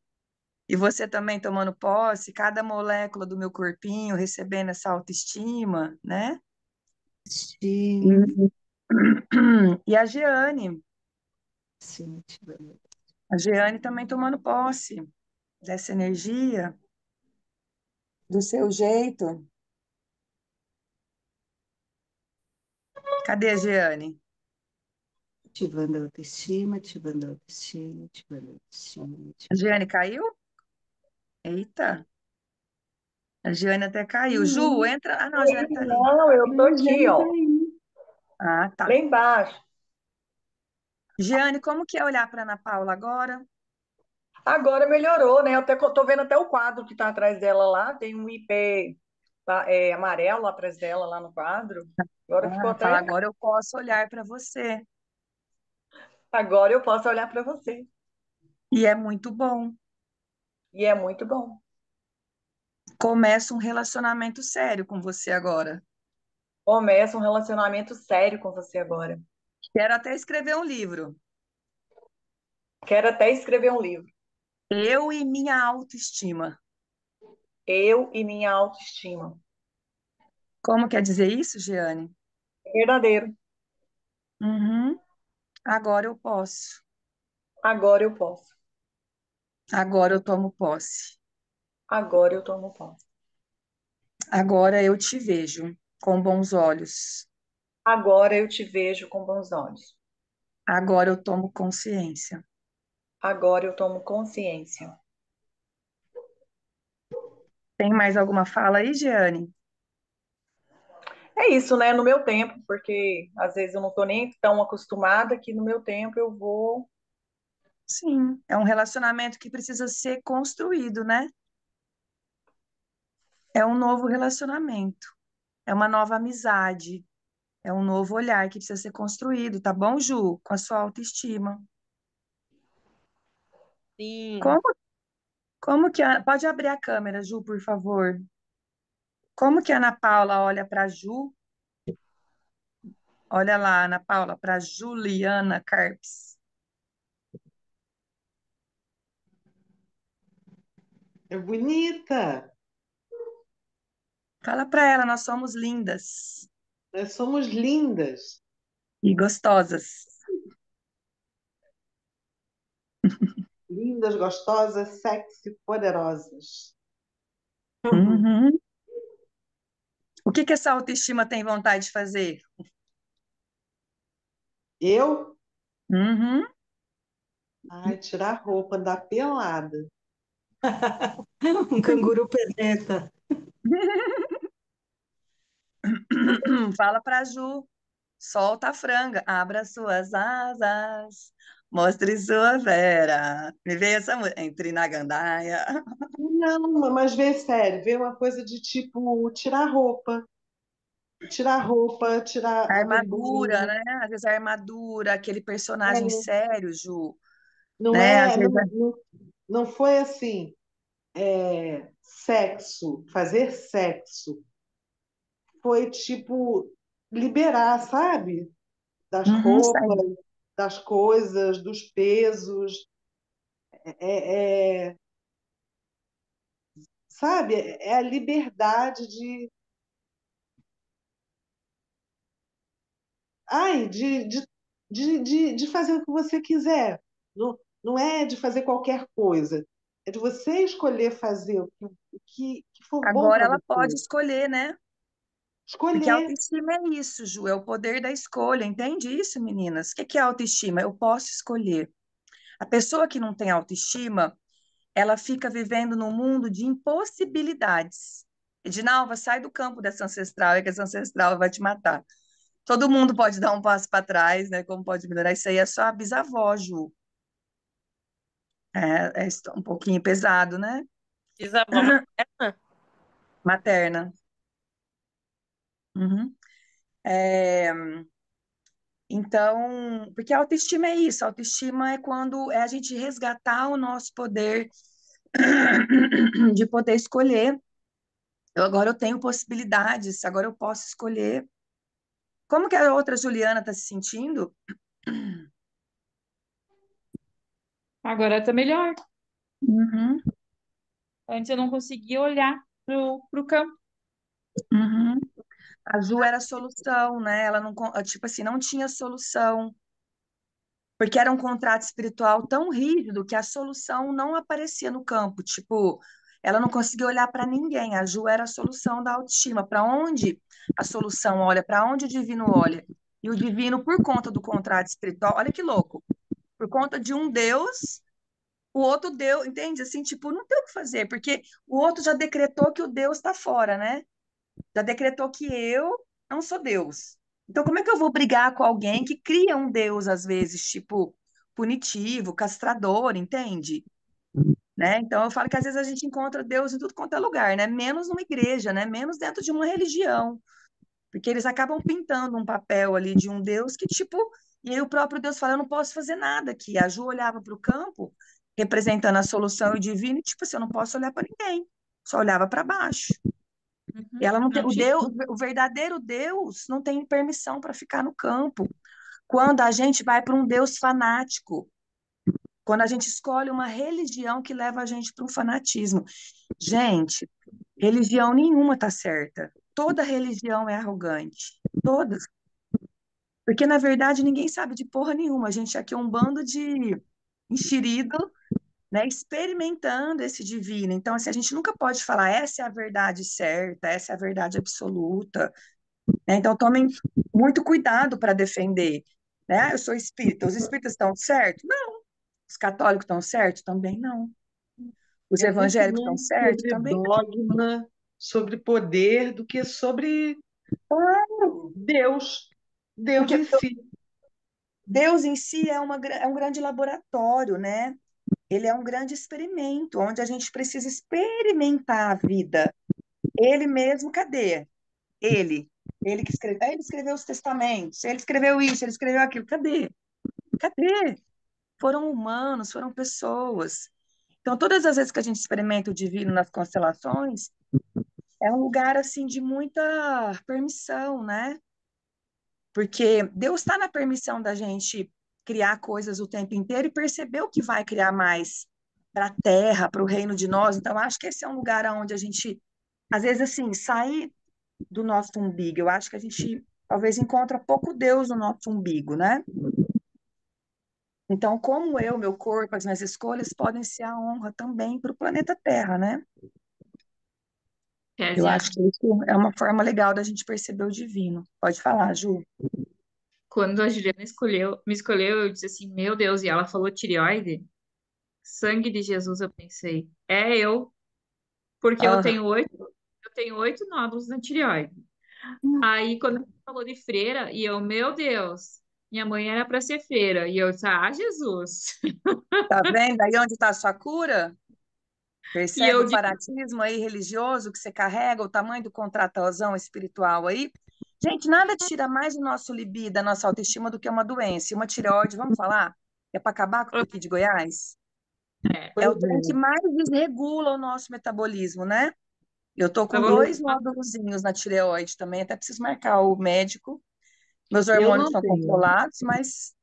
S1: E você também tomando posse, cada molécula do meu corpinho recebendo essa autoestima, né?
S9: Sim,
S1: E, e
S9: sim.
S1: a Jeane também tomando posse dessa energia, do seu jeito. Cadê a Jeane?
S9: Ativando a autoestima, ativando a autoestima, ativando a autoestima,
S1: A
S9: ativando.
S1: Jeane caiu? Eita, a Jeane até caiu. Ju,
S9: Não,
S1: entra. Ah, não, a Jeane tá ali.
S11: Não, eu tô
S9: não, já
S11: aqui,
S9: não
S11: ó,
S9: caiu.
S1: Ah,
S11: lá
S1: tá.
S11: embaixo.
S1: Jeane, como que é olhar para Ana Paula agora?
S11: Agora melhorou, né? Eu até, tô vendo até o quadro que tá atrás dela lá, tem um IP amarelo atrás dela lá no quadro. Agora ficou
S1: Ah, fala,
S11: até.
S1: agora eu posso olhar para você.
S11: Agora eu posso olhar para você.
S1: E é muito bom.
S11: E é muito bom.
S1: Começa um relacionamento sério com você agora.
S11: Começa um relacionamento sério com você agora.
S1: Quero até escrever um livro.
S11: Quero até escrever um livro.
S1: Eu e minha autoestima.
S11: Eu e minha autoestima.
S1: Como quer dizer isso, Jeane?
S11: É verdadeiro.
S1: Uhum. Agora eu posso.
S11: Agora eu posso.
S1: Agora eu tomo posse.
S11: Agora eu tomo posse.
S1: Agora eu te vejo com bons olhos.
S11: Agora eu te vejo com bons olhos.
S1: Agora eu tomo consciência.
S11: Agora eu tomo consciência.
S1: Tem mais alguma fala aí, Jeane?
S11: É isso, né? No meu tempo, porque às vezes eu não tô nem tão acostumada que no meu tempo eu vou.
S1: Sim, é um relacionamento que precisa ser construído, né? É um novo relacionamento, é uma nova amizade, é um novo olhar que precisa ser construído, tá bom, Ju? Com a sua autoestima.
S2: Sim.
S1: Como, Como que pode abrir a câmera, Ju, por favor? Como que a Ana Paula olha para Ju? Olha lá, Ana Paula, para Juliana Carpes.
S7: É bonita.
S1: Fala para ela, nós somos lindas
S7: Nós somos lindas.
S1: e gostosas.
S7: Lindas, gostosas, sexy, poderosas.
S1: Uhum. O que que essa autoestima tem vontade de fazer?
S7: Eu?
S1: Uhum.
S7: Ai, tirar a roupa, andar pelada.
S9: Um canguru perreta.
S1: Fala para Ju, solta a franga, abra suas asas, mostre sua vera. Me veio essa música, entre na gandaia.
S7: Não, mas vê sério, vê uma coisa de tipo tirar a roupa. Tirar a roupa, tirar
S1: A
S7: a
S1: armadura,
S7: vergonha.
S1: né? Às vezes a armadura, aquele personagem
S7: É,
S1: sério, Ju,
S7: não
S1: né? Às
S7: é,
S1: vezes,
S7: não foi assim, sexo, fazer sexo. Foi tipo liberar, sabe? Das
S1: uhum,
S7: roupas, das coisas, dos pesos, é, sabe? É a liberdade de fazer o que você quiser. Não, não é de fazer qualquer coisa. É de você escolher fazer o que for bom
S1: agora
S7: para
S1: ela pode
S7: você.
S1: escolher, né? Porque a
S7: Escolher.
S1: autoestima é isso, Ju, é o poder da escolha. Entende isso, meninas? O que que é autoestima? Eu posso escolher. A pessoa que não tem autoestima, ela fica vivendo num mundo de impossibilidades. Edinalva, sai do campo dessa ancestral, é que essa ancestral vai te matar. Todo mundo pode dar um passo para trás, né? Como pode melhorar? Isso aí é só a bisavó, Ju. É um pouquinho pesado, né?
S2: Bisavó materna?
S1: Materna. Uhum. É, então, porque a autoestima é isso, a autoestima é quando é a gente resgatar o nosso poder de poder escolher. Agora eu tenho possibilidades, agora eu posso escolher. Como que a outra Juliana está se sentindo?
S8: Agora tá melhor.
S1: Uhum,
S8: Antes eu não conseguia olhar pro campo.
S1: uhum. A Ju era a solução, né? Ela não, tipo assim, não tinha solução, porque era um contrato espiritual tão rígido que a solução não aparecia no campo. Tipo, ela não conseguia olhar para ninguém. A Ju era a solução da autoestima. Para onde a solução olha? Para onde o divino olha? E o divino, por conta do contrato espiritual, olha que louco, por conta de um Deus, o outro Deus, entende? Assim, tipo, não tem o que fazer, porque o outro já decretou que o Deus está fora, né? Já decretou que eu não sou Deus. Então, como é que eu vou brigar com alguém que cria um Deus, às vezes, tipo, punitivo, castrador, entende? Né? Então, eu falo que às vezes a gente encontra Deus em tudo quanto é lugar, né? Menos numa igreja, né? Menos dentro de uma religião. Porque eles acabam pintando um papel ali de um Deus que, tipo, e aí o próprio Deus fala, eu não posso fazer nada aqui. A Ju olhava para o campo, representando a solução e o divino, e, tipo assim, eu não posso olhar para ninguém. Só olhava para baixo.
S8: Uhum.
S1: Ela não tem,
S8: Não tinha.
S1: O verdadeiro Deus não tem permissão para ficar no campo. Quando a gente vai para um Deus fanático, quando a gente escolhe uma religião que leva a gente para um fanatismo. Gente, religião nenhuma está certa. Toda religião é arrogante. Todas. Porque, na verdade, ninguém sabe de porra nenhuma. A gente aqui é um bando de enxerido, né, experimentando esse divino. Então, assim, a gente nunca pode falar essa é a verdade certa, essa é a verdade absoluta. Né? Então, tomem muito cuidado para defender. Né? Ah, eu sou espírita. Os espíritas estão certos? Não. Os católicos estão certos? Também não. Os
S7: É muito
S1: evangélicos estão
S7: mais
S1: certos?
S7: sobre
S1: Também não.
S7: dogma, sobre poder, do que sobre
S1: Claro.
S7: Deus, Deus
S1: Porque
S7: em si.
S1: Deus em si é um grande laboratório, né? Ele é um grande experimento, onde a gente precisa experimentar a vida. Ele mesmo, cadê? Ele. Ele que escreveu, ele escreveu os testamentos, ele escreveu isso, ele escreveu aquilo. Cadê? Cadê? Foram humanos, foram pessoas. Então, todas as vezes que a gente experimenta o divino nas constelações, é um lugar assim de muita permissão, né? Porque Deus está na permissão da gente criar coisas o tempo inteiro e perceber o que vai criar mais para a Terra, para o reino de nós. Então, acho que esse é um lugar onde a gente, às vezes, assim, sair do nosso umbigo. Eu acho que a gente talvez encontra pouco Deus no nosso umbigo, né? Então, como eu, meu corpo, as minhas escolhas podem ser a honra também para o planeta Terra, né? Eu
S8: Kézia,
S1: acho que isso é uma forma legal da gente perceber o divino. Pode falar, Ju.
S8: quando a Juliana me escolheu, eu disse assim, meu Deus, e ela falou tireoide, sangue de Jesus, eu pensei, é eu, porque
S1: Ah,
S8: eu tenho 8 nódulos na tireoide. Aí, quando ela falou de freira, e eu, meu Deus, minha mãe era para ser freira, e eu disse, ah, Jesus.
S1: tá vendo aí onde está a sua cura?
S8: E
S1: Percebe
S8: eu
S1: o
S8: disse,
S1: fanatismo aí religioso que você carrega, o tamanho do contratozão espiritual aí? Gente, nada tira mais o nosso libido, a nossa autoestima do que uma doença. E uma tireoide, vamos falar? É para acabar com o piqui de Goiás? É o
S7: Pois
S1: trem que
S7: é.
S1: mais desregula o nosso metabolismo, né? Eu tô com
S8: eu vou,
S1: dois nódulozinhos na tireoide também, até preciso marcar o médico. Meus
S7: Eu
S1: hormônios
S7: não
S1: estão
S7: tenho.
S1: controlados, mas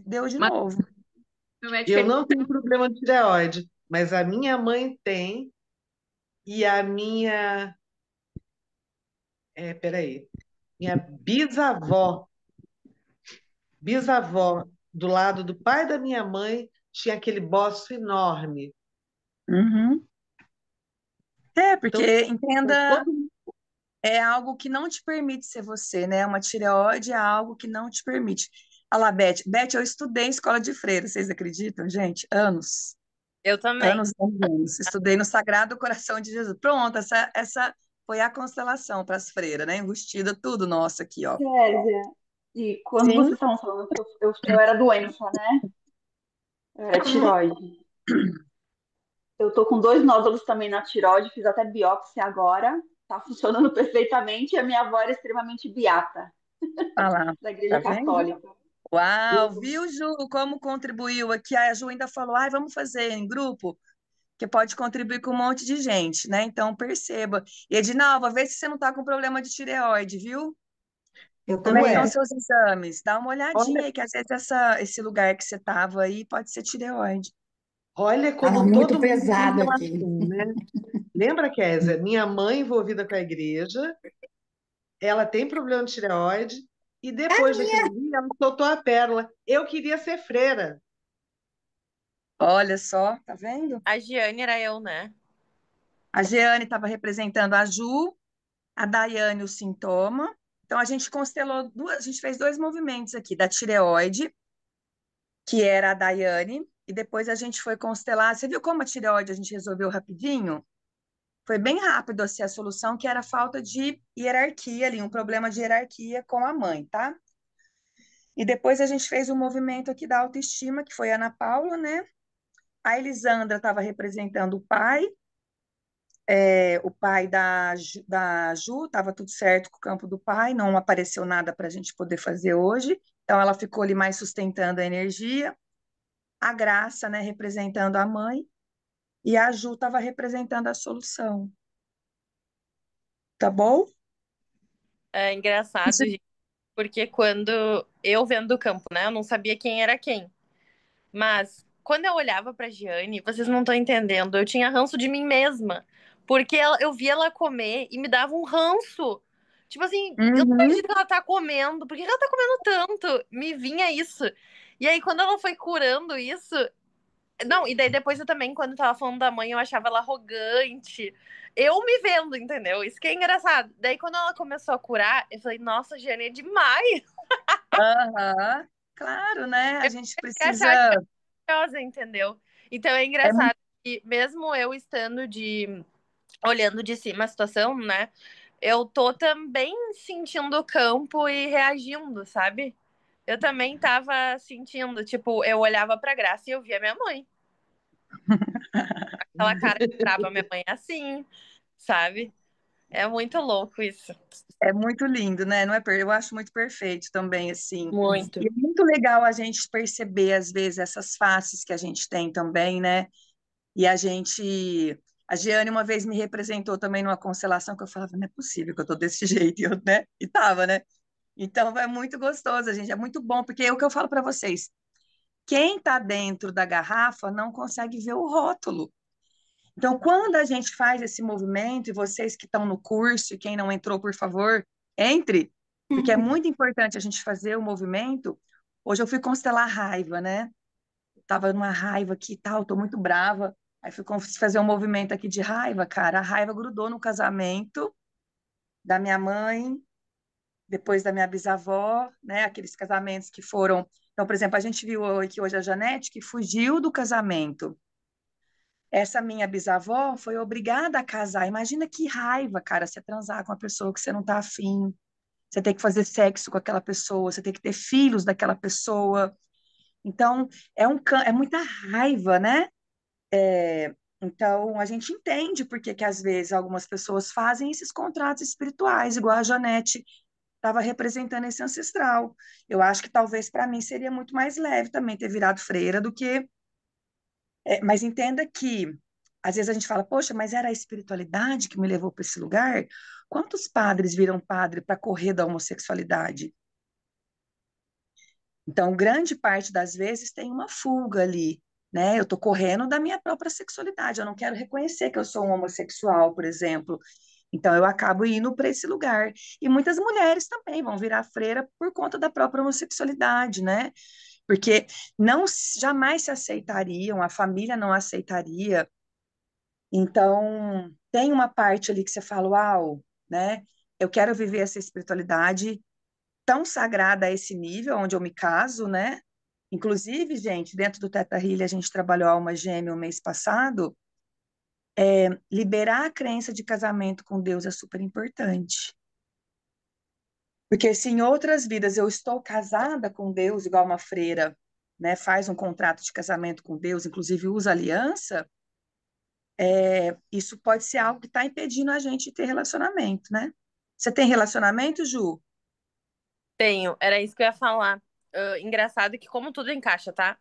S1: deu de
S8: mas
S1: novo.
S8: meu médico,
S7: Eu
S8: ele,
S7: não tenho problema de tireoide, mas a minha mãe tem e a minha, peraí, minha bisavó do lado do pai da minha mãe tinha aquele bócio enorme.
S1: Uhum. É,
S7: Então,
S1: porque entenda,
S7: todo
S1: é algo que não te permite ser você, né? Uma tireoide é algo que não te permite. Olha lá, Beth. Beth, eu estudei em escola de freira, vocês acreditam, gente? Anos,
S2: Eu também.
S1: anos, anos, anos. Estudei no Sagrado Coração de Jesus. Pronto, essa foi a constelação para as freiras, né? Enrustida tudo nosso aqui, ó.
S3: Kézia, e quando vocês
S1: Sim.
S3: estavam falando que eu era doença, né? Eu era tiroide. Eu tô com 2 nódulos também na tiroide, fiz até biópsia agora. Tá funcionando perfeitamente. E a minha avó era extremamente beata,
S1: Olha lá,
S3: da
S1: tá
S3: Igreja
S1: vendo?
S3: Católica.
S1: Uau, viu, Ju, como contribuiu aqui? A Ju ainda falou, ai, vamos fazer em grupo, que pode contribuir com um monte de gente, né? Então, perceba. E, Edinalva, vê se você não está com problema de tireoide, viu?
S9: Eu
S1: Como é que
S9: também.
S1: estão
S7: Ué,
S1: seus exames? Dá uma olhadinha
S7: olha,
S1: aí, que às vezes esse lugar que você estava aí pode ser tireoide.
S7: olha
S9: Tava
S7: como
S9: muito
S7: todo mundo tem
S9: pesado aqui.
S7: relação, né? Lembra, Kézia? Minha mãe envolvida com a igreja, ela tem problema de tireoide, e depois daquilo ali, ela soltou a pérola. Eu queria ser freira.
S1: Olha só, tá vendo?
S2: A Giane era eu, né?
S1: A Jeane estava representando a Ju, a Daiane o sintoma. Então, a gente constelou duas, a gente fez dois movimentos aqui, da tireoide, que era a Daiane, e depois a gente foi constelar. Você viu como a tireoide a gente resolveu rapidinho? Foi bem rápido assim, a solução, que era a falta de hierarquia ali, um problema de hierarquia com a mãe, tá? E depois a gente fez um movimento aqui da autoestima, que foi a Ana Paula, né? A Elisandra estava representando o pai da Ju, estava tudo certo com o campo do pai, não apareceu nada para a gente poder fazer hoje, então ela ficou ali mais sustentando a energia. A Graça, né, representando a mãe, e a Ju estava representando a solução, tá bom?
S2: É engraçado,
S1: Isso-
S2: gente, porque quando eu vendo do campo, né? Eu não sabia quem era quem. Mas quando eu olhava pra Giane, vocês não estão entendendo, eu tinha ranço de mim mesma. Porque eu via ela comer e me dava um ranço. Tipo assim, eu não
S1: Uhum.
S2: acredito que ela tá comendo. Por que ela tá comendo tanto? Me vinha isso. E aí, quando ela foi curando isso. Não, e daí depois eu também, quando tava falando da mãe, eu achava ela arrogante. Eu me vendo, entendeu? Isso que é engraçado. Daí, quando ela começou a curar, eu falei, nossa, Giane é demais.
S1: Aham. Claro, né? A
S2: Eu
S1: gente
S2: comecei a achar
S1: precisa.
S2: maravilhosa, entendeu? Então é
S1: É muito,
S2: engraçado que mesmo eu estando olhando de cima a situação, né? Eu tô também sentindo o campo e reagindo, sabe? Eu também tava sentindo, tipo, eu olhava pra Graça e eu via minha mãe. Aquela cara que trava minha mãe assim, sabe? É muito louco isso.
S1: é muito lindo, né? Não é eu acho muito perfeito também, assim.
S2: Muito.
S1: E é muito legal a gente perceber, às vezes, essas faces que a gente tem também, né? E a Giane uma vez me representou também numa constelação que eu falava, não é possível que eu tô desse jeito, e eu, né? E tava, né? Então é muito gostoso, gente, é muito bom, porque é o que eu falo para vocês. Quem está dentro da garrafa não consegue ver o rótulo. Então, quando a gente faz esse movimento, e vocês que estão no curso, e quem não entrou, por favor, entre, porque é muito importante a gente fazer o movimento. Hoje eu fui constelar raiva, né? Tava numa raiva aqui e tal, tô muito brava. Aí fui fazer um movimento aqui de raiva, cara. A raiva grudou no casamento da minha mãe, depois da minha bisavó, né? Aqueles casamentos que foram. Então, por exemplo, a gente viu aqui hoje a Janete, que fugiu do casamento. Essa minha bisavó foi obrigada a casar. Imagina que raiva, cara, você transar com uma pessoa que você não tá afim. Você tem que fazer sexo com aquela pessoa, você tem que ter filhos daquela pessoa. Então, é muita raiva, né? Então, a gente entende por que às vezes algumas pessoas fazem esses contratos espirituais, igual a Janete estava representando esse ancestral. Eu acho que talvez para mim seria muito mais leve também ter virado freira do que. Mas entenda que às vezes a gente fala, poxa, mas era a espiritualidade que me levou para esse lugar? Quantos padres viram padre para correr da homossexualidade? Então, grande parte das vezes tem uma fuga ali, né? Eu estou correndo da minha própria sexualidade, eu não quero reconhecer que eu sou um homossexual, por exemplo. Então, eu acabo indo para esse lugar. E muitas mulheres também vão virar freira por conta da própria homossexualidade, né? Porque não jamais se aceitariam, a família não aceitaria. Então, tem uma parte ali que você fala, uau, né? Eu quero viver essa espiritualidade tão sagrada a esse nível, onde eu me caso, né? Inclusive, gente, dentro do Teta Healing, a gente trabalhou a alma gêmea o mês passado. Liberar a crença de casamento com Deus é super importante. Porque se em outras vidas eu estou casada com Deus, igual uma freira, né, faz um contrato de casamento com Deus, inclusive usa aliança, isso pode ser algo que está impedindo a gente de ter relacionamento, né? Você tem relacionamento, Ju?
S2: Tenho, era isso que eu ia falar. Engraçado que como tudo encaixa, tá?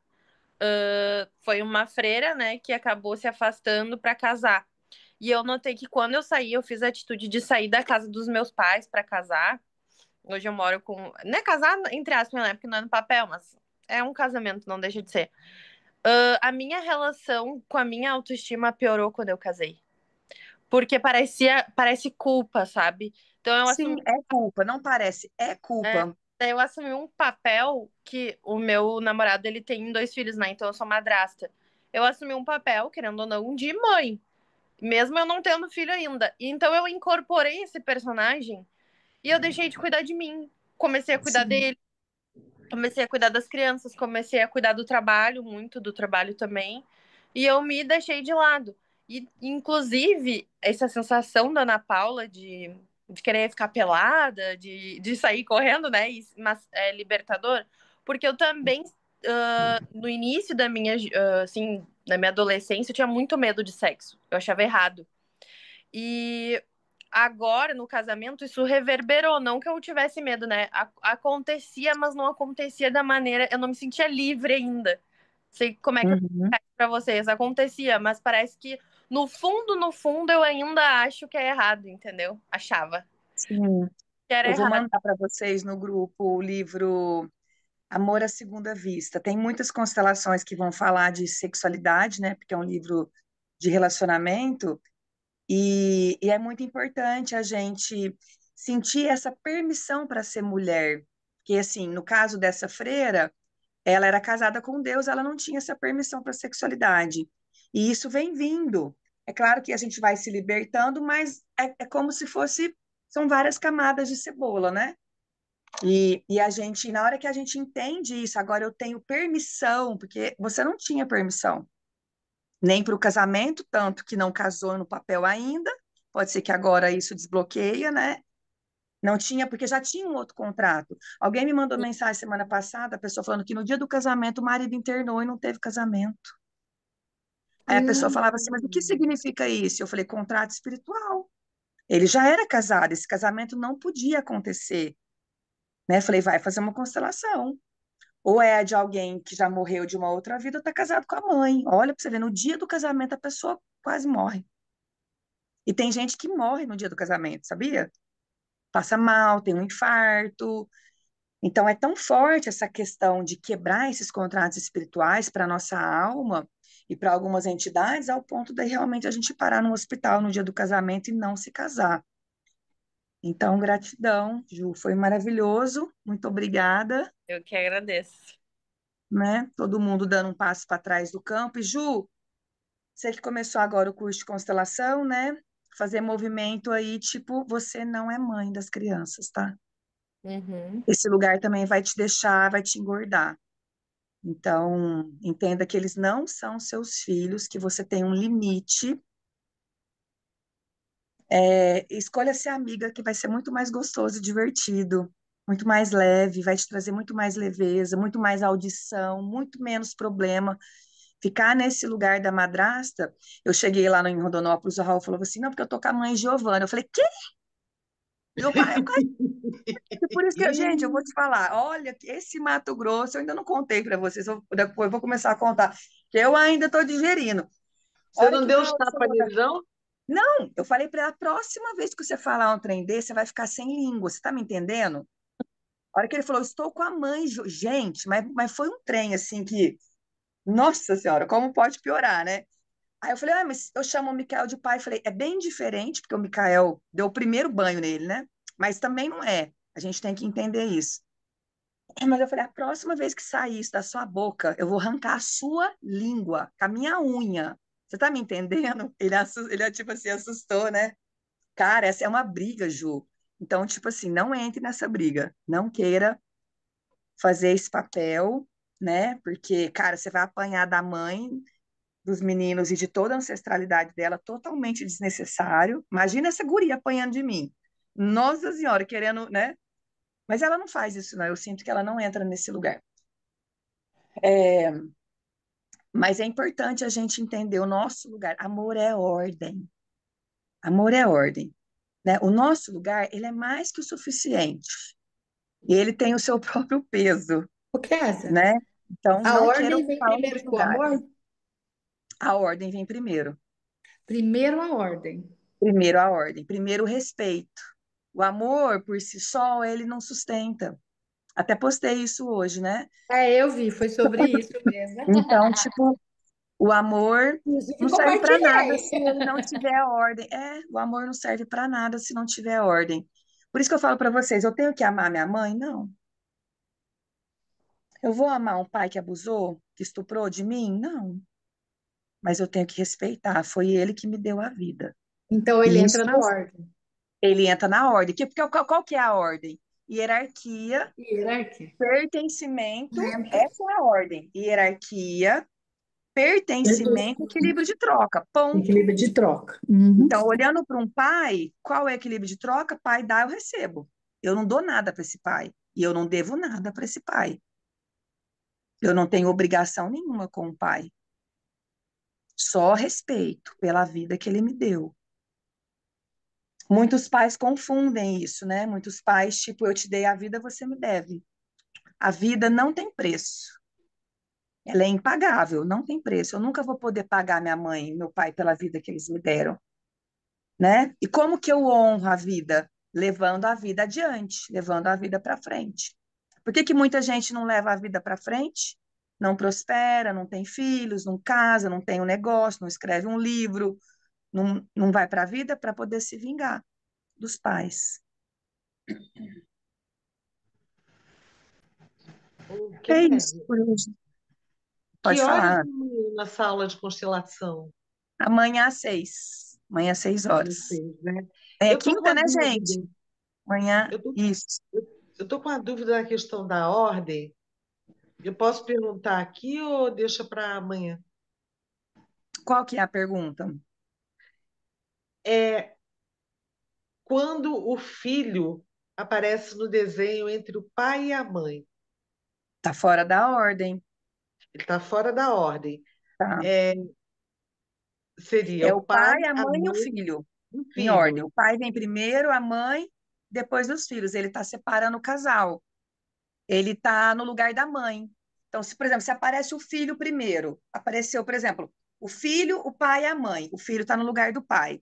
S2: Foi uma freira, né, que acabou se afastando para casar. E eu notei que quando eu saí, eu fiz a atitude de sair da casa dos meus pais para casar. Hoje eu moro com. Não é casar, entre aspas, né? Porque não é no papel, mas é um casamento, não deixa de ser. A minha relação com a minha autoestima piorou quando eu casei. Porque parece culpa, sabe? Então eu
S1: Sim,
S2: assumi.
S1: é culpa, não parece, é culpa.
S2: Daí eu assumi um papel que o meu namorado ele tem 2 filhos, né? Então eu sou madrasta. Eu assumi um papel, querendo ou não, de mãe, mesmo eu não tendo filho ainda. E então eu incorporei esse personagem e eu deixei de cuidar de mim. Comecei a cuidar
S1: Sim,
S2: dele, comecei a cuidar das crianças, comecei a cuidar do trabalho, muito do trabalho também. E eu me deixei de lado. E, inclusive, essa sensação da Ana Paula de querer ficar pelada, de sair correndo, né? Mas é libertador, porque eu também, no início da minha, assim, da minha adolescência, eu tinha muito medo de sexo. Eu achava errado. E agora, no casamento, isso reverberou. Não que eu tivesse medo, né? Acontecia, mas não acontecia da maneira. Eu não me sentia livre ainda. Sei como é que eu
S1: uhum,
S2: explico pra vocês. Acontecia, mas parece que no fundo, eu ainda acho que é errado, entendeu? Achava
S1: sim.
S2: que era
S1: Eu vou
S2: errado.
S1: mandar para vocês no grupo o livro Amor à Segunda Vista. Tem muitas constelações que vão falar de sexualidade, né? Porque é um livro de relacionamento, e é muito importante a gente sentir essa permissão para ser mulher. Porque, assim, no caso dessa freira, ela era casada com Deus, ela não tinha essa permissão para sexualidade. E isso vem vindo. É claro que a gente vai se libertando, mas é como se fosse, são várias camadas de cebola, né? E a gente, na hora que a gente entende isso, agora eu tenho permissão, porque você não tinha permissão, nem para o casamento, tanto que não casou no papel ainda, pode ser que agora isso desbloqueia, né? Não tinha, porque já tinha um outro contrato. Alguém me mandou mensagem semana passada, a pessoa falando que no dia do casamento o marido internou e não teve casamento. Aí a pessoa falava assim, mas o que
S9: Hum.
S1: significa isso? Eu falei, contrato espiritual. Ele já era casado, esse casamento não podia acontecer, né? Falei, vai fazer uma constelação. Ou é de alguém que já morreu de uma outra vida, ou tá casado com a mãe. Olha para você ver, no dia do casamento a pessoa quase morre. E tem gente que morre no dia do casamento, sabia? Passa mal, tem um infarto. Então é tão forte essa questão de quebrar esses contratos espirituais para nossa alma e para algumas entidades, ao ponto de realmente a gente parar no hospital no dia do casamento e não se casar. Então, gratidão, Ju, foi maravilhoso. Muito obrigada,
S2: Eu que agradeço.
S1: né? Todo mundo dando um passo para trás do campo. E Ju, você que começou agora o curso de constelação, né? Fazer movimento aí, tipo, você não é mãe das crianças, tá?
S2: Uhum.
S1: Esse lugar também vai te deixar, vai te engordar. Então, entenda que eles não são seus filhos, que você tem um limite. Escolha ser amiga, que vai ser muito mais gostoso e divertido, muito mais leve, vai te trazer muito mais leveza, muito mais audição, muito menos problema. Ficar nesse lugar da madrasta, eu cheguei lá em Rondonópolis, o Raul falou assim, não, porque eu tô com a mãe Giovana. Eu falei, quê? Eu quase... Por isso que, gente, eu vou te falar, olha, esse Mato Grosso, eu ainda não contei para vocês, depois eu vou começar a contar, que eu ainda estou digerindo. A
S7: Você
S1: hora
S7: não
S1: que o
S7: deu os
S1: Raul
S7: tapas
S1: chegou
S7: nele, não?
S1: Não, eu falei para ela, a próxima vez que você falar um trem desse, você vai ficar sem língua, você tá me entendendo? A hora que ele falou, estou com a mãe, gente, mas foi um trem assim que, nossa senhora, como pode piorar, né? Aí eu falei, mas eu chamo o Mikael de pai. Falei, é bem diferente, porque o Mikael deu o primeiro banho nele, né? Mas também não é. A gente tem que entender isso. Mas eu falei, a próxima vez que sair isso da sua boca, eu vou arrancar a sua língua com a minha unha. Você tá me entendendo? Ele tipo assim, assustou, né? Cara, essa é uma briga, Ju. Então, tipo assim, não entre nessa briga. Não queira fazer esse papel, né? Porque, cara, você vai apanhar da mãe, dos meninos e de toda a ancestralidade dela, totalmente desnecessário. Imagina essa guria apanhando de mim. Nossa Senhora, querendo, né? Mas ela não faz isso, não. Eu sinto que ela não entra nesse lugar. É, mas é importante a gente entender o nosso lugar. Amor é ordem. Amor é ordem, né? O nosso lugar, ele é mais que o suficiente. E ele tem o seu próprio peso,
S4: O Kézia,
S1: né? Então,
S4: a
S1: não queira
S4: ordem vem
S1: ocupar outros
S4: primeiro que o
S1: lugares.
S4: amor?
S1: A ordem vem primeiro.
S4: Primeiro a ordem.
S1: Primeiro a ordem. Primeiro o respeito. O amor, por si só, ele não sustenta. Até postei isso hoje, né?
S4: Eu vi, foi sobre isso mesmo.
S1: Então, tipo, o amor
S4: Inclusive,
S1: não serve para nada
S4: compartilhei.
S1: se ele não tiver ordem. O amor não serve para nada se não tiver ordem. Por isso que eu falo para vocês, eu tenho que amar minha mãe? Não. Eu vou amar um pai que abusou, que estuprou de mim? Não. Mas eu tenho que respeitar. Foi ele que me deu a vida.
S4: Então ele
S1: E
S4: entra
S1: isso
S4: na ordem.
S1: ele entra na ordem. Qual que é a ordem? Hierarquia,
S4: Hierarquia.
S1: pertencimento,
S4: Entra.
S1: essa é a ordem. Hierarquia, pertencimento, equilíbrio de troca. Ponto.
S4: Equilíbrio de troca. Uhum.
S1: Então, olhando para um pai, qual é o equilíbrio de troca? Pai dá, eu recebo. Eu não dou nada para esse pai. E eu não devo nada para esse pai. Eu não tenho obrigação nenhuma com o pai. Só respeito pela vida que ele me deu. Muitos pais confundem isso, né? Muitos pais, tipo, eu te dei a vida, você me deve. A vida não tem preço. Ela é impagável, não tem preço. Eu nunca vou poder pagar minha mãe e meu pai pela vida que eles me deram, né? E como que eu honro a vida? Levando a vida adiante, levando a vida para frente. Por que que muita gente não leva a vida para frente? Não prospera, não tem filhos, não casa, não tem um negócio, não escreve um livro, não vai para a vida para poder se vingar dos pais.
S7: Ô,
S1: É isso
S7: Kézia,
S1: por hoje.
S7: que
S1: Pode
S7: horas
S1: falar.
S7: na sala de constelação?
S1: Amanhã às 6. Amanhã às 6 horas.
S7: Vocês, né?
S1: É
S7: Eu tô com
S1: quinta,
S7: uma
S1: né,
S7: dúvida.
S1: gente? Amanhã,
S7: Eu tô,
S1: isso.
S7: eu tô com uma dúvida na questão da ordem. Eu posso perguntar aqui ou deixa para amanhã?
S1: Qual que é a pergunta?
S7: É quando o filho aparece no desenho entre o pai e a mãe.
S1: Tá fora da ordem,
S7: Ele está fora da ordem.
S1: tá?
S7: É, seria
S1: É
S7: o
S1: o
S7: pai,
S1: pai, a
S7: a
S1: mãe e o
S7: mãe
S1: filho,
S7: e o
S1: em ordem.
S7: filho.
S1: O pai vem primeiro, a mãe, depois os filhos. Ele tá separando o casal. ele está no lugar da mãe. Então, se, por exemplo, se aparece o filho primeiro, apareceu, por exemplo, o filho, o pai e a mãe. O filho está no lugar do pai.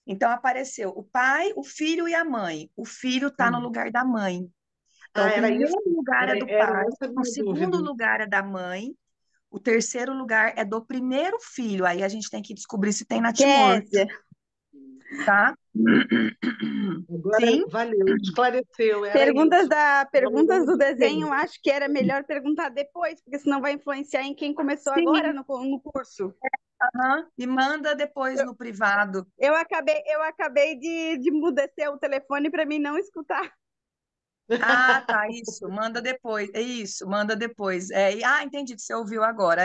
S1: Então, apareceu o pai, o filho e a mãe. O filho está no
S7: Hum.
S1: lugar da mãe. Então,
S7: Ah,
S1: o
S7: era isso,
S1: primeiro lugar é do
S7: era
S1: pai,
S7: essa a
S1: o
S7: minha
S1: segundo
S7: dúvida.
S1: lugar é da mãe, o terceiro lugar é do primeiro filho. Aí a gente tem que descobrir se tem natimorto,
S12: Kézia,
S1: tá?
S7: Agora
S1: Sim?
S7: valeu, esclareceu, era
S12: perguntas
S7: isso.
S12: perguntas do
S7: Validade de
S12: desenho,
S7: tempo.
S12: eu acho que era melhor perguntar depois, porque senão vai influenciar em quem começou agora
S1: Sim.
S12: no curso.
S1: Aham. Me manda depois
S12: Eu,
S1: no privado.
S12: eu acabei de mudecer o telefone para mim não escutar.
S1: Ah, tá, isso, manda depois. É isso, manda depois. Entendi que você ouviu agora,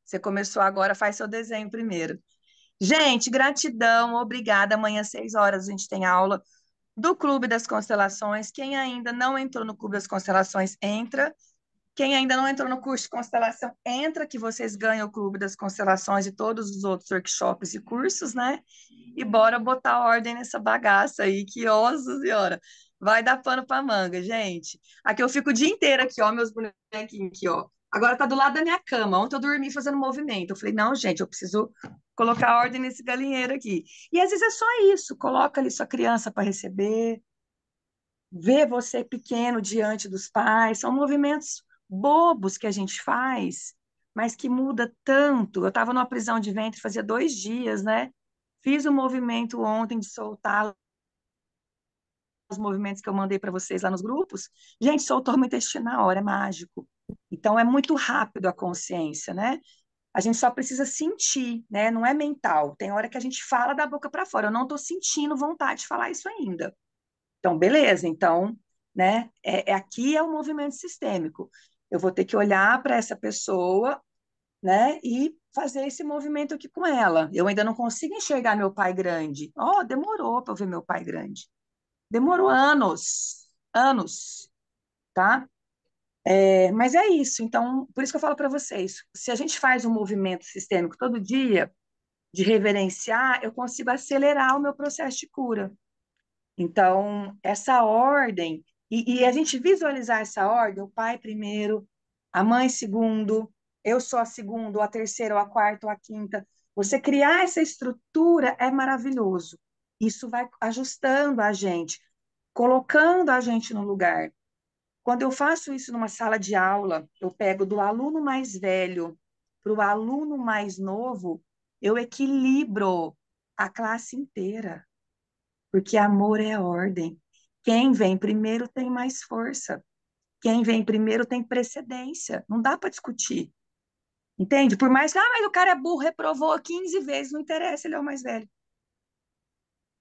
S1: Você começou agora, faz seu desenho primeiro. Gente, gratidão, obrigada. Amanhã, às 6 horas, a gente tem aula do Clube das Constelações. Quem ainda não entrou no Clube das Constelações, entra. Quem ainda não entrou no curso de constelação, entra, que vocês ganham o Clube das Constelações e todos os outros workshops e cursos, né? E bora botar ordem nessa bagaça aí, que, nossa senhora, vai dar pano pra manga, gente. Aqui eu fico o dia inteiro aqui, ó, meus bonequinhos aqui, ó. Agora tá do lado da minha cama. Ontem eu dormi fazendo movimento. Eu falei, não, gente, eu preciso colocar ordem nesse galinheiro aqui. E às vezes é só isso, coloca ali sua criança para receber, vê você pequeno diante dos pais. São movimentos bobos que a gente faz, mas que muda tanto. Eu estava numa prisão de ventre fazia 2 dias, né? Fiz o movimento ontem de soltar os movimentos que eu mandei para vocês lá nos grupos. Gente, soltou o intestino na hora, é mágico. Então, é muito rápido a consciência, né? A gente só precisa sentir, né? Não é mental. Tem hora que a gente fala da boca para fora. Eu não estou sentindo vontade de falar isso ainda. Então, beleza. Então, né? Aqui é o movimento sistêmico. Eu vou ter que olhar para essa pessoa, né? E fazer esse movimento aqui com ela. Eu ainda não consigo enxergar meu pai grande. Oh, demorou para eu ver meu pai grande. Demorou anos, anos, tá? Mas é isso. Então, por isso que eu falo para vocês, se a gente faz um movimento sistêmico todo dia, de reverenciar, eu consigo acelerar o meu processo de cura. Então, essa ordem, e a gente visualizar essa ordem, o pai primeiro, a mãe segundo, eu sou a segunda, ou a terceira, ou a quarta, ou a quinta. Você criar essa estrutura é maravilhoso. Isso vai ajustando a gente, colocando a gente no lugar. Quando eu faço isso numa sala de aula, eu pego do aluno mais velho para o aluno mais novo, eu equilibro a classe inteira, porque amor é ordem. Quem vem primeiro tem mais força. Quem vem primeiro tem precedência. Não dá para discutir. Entende? Por mais que, mas o cara é burro, reprovou 15 vezes, não interessa, ele é o mais velho.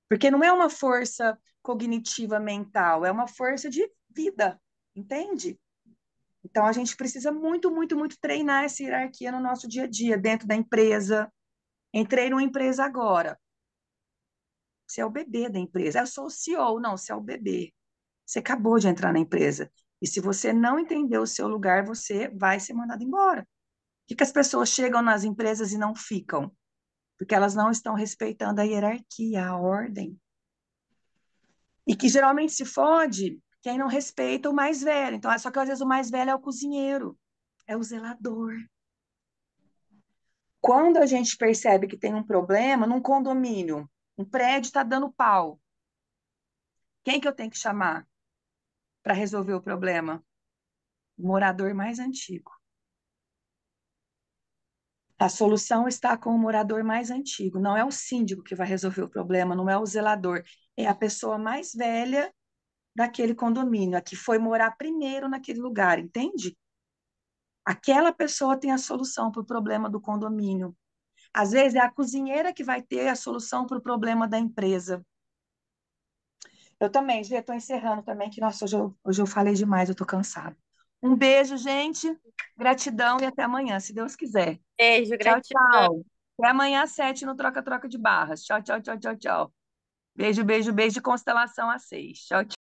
S1: Porque não é uma força cognitiva mental, é uma força de vida. Entende? Então, a gente precisa muito, muito, muito treinar essa hierarquia no nosso dia a dia, dentro da empresa. Entrei numa empresa agora. Você é o bebê da empresa. Eu sou o CEO. Não, você é o bebê. Você acabou de entrar na empresa. E se você não entender o seu lugar, você vai ser mandado embora. Por que as pessoas chegam nas empresas e não ficam? Porque elas não estão respeitando a hierarquia, a ordem. E que geralmente se fode quem não respeita o mais velho. Então, só que às vezes o mais velho é o cozinheiro, é o zelador. Quando a gente percebe que tem um problema num condomínio, um prédio está dando pau, quem que eu tenho que chamar para resolver o problema? O morador mais antigo. A solução está com o morador mais antigo. Não é o síndico que vai resolver o problema, não é o zelador. É a pessoa mais velha daquele condomínio, a que foi morar primeiro naquele lugar, entende? Aquela pessoa tem a solução para o problema do condomínio. Às vezes é a cozinheira que vai ter a solução para o problema da empresa. Eu também, já estou encerrando também, que nossa, hoje eu falei demais, eu estou cansada. Um beijo, gente. Gratidão e até amanhã, se Deus quiser.
S2: Beijo,
S1: Tchau,
S2: gratidão.
S1: tchau. Até amanhã às 7 no Troca-Troca de Barras. Tchau, tchau, tchau, tchau, tchau. Beijo, beijo, beijo de constelação às 6. Tchau, tchau.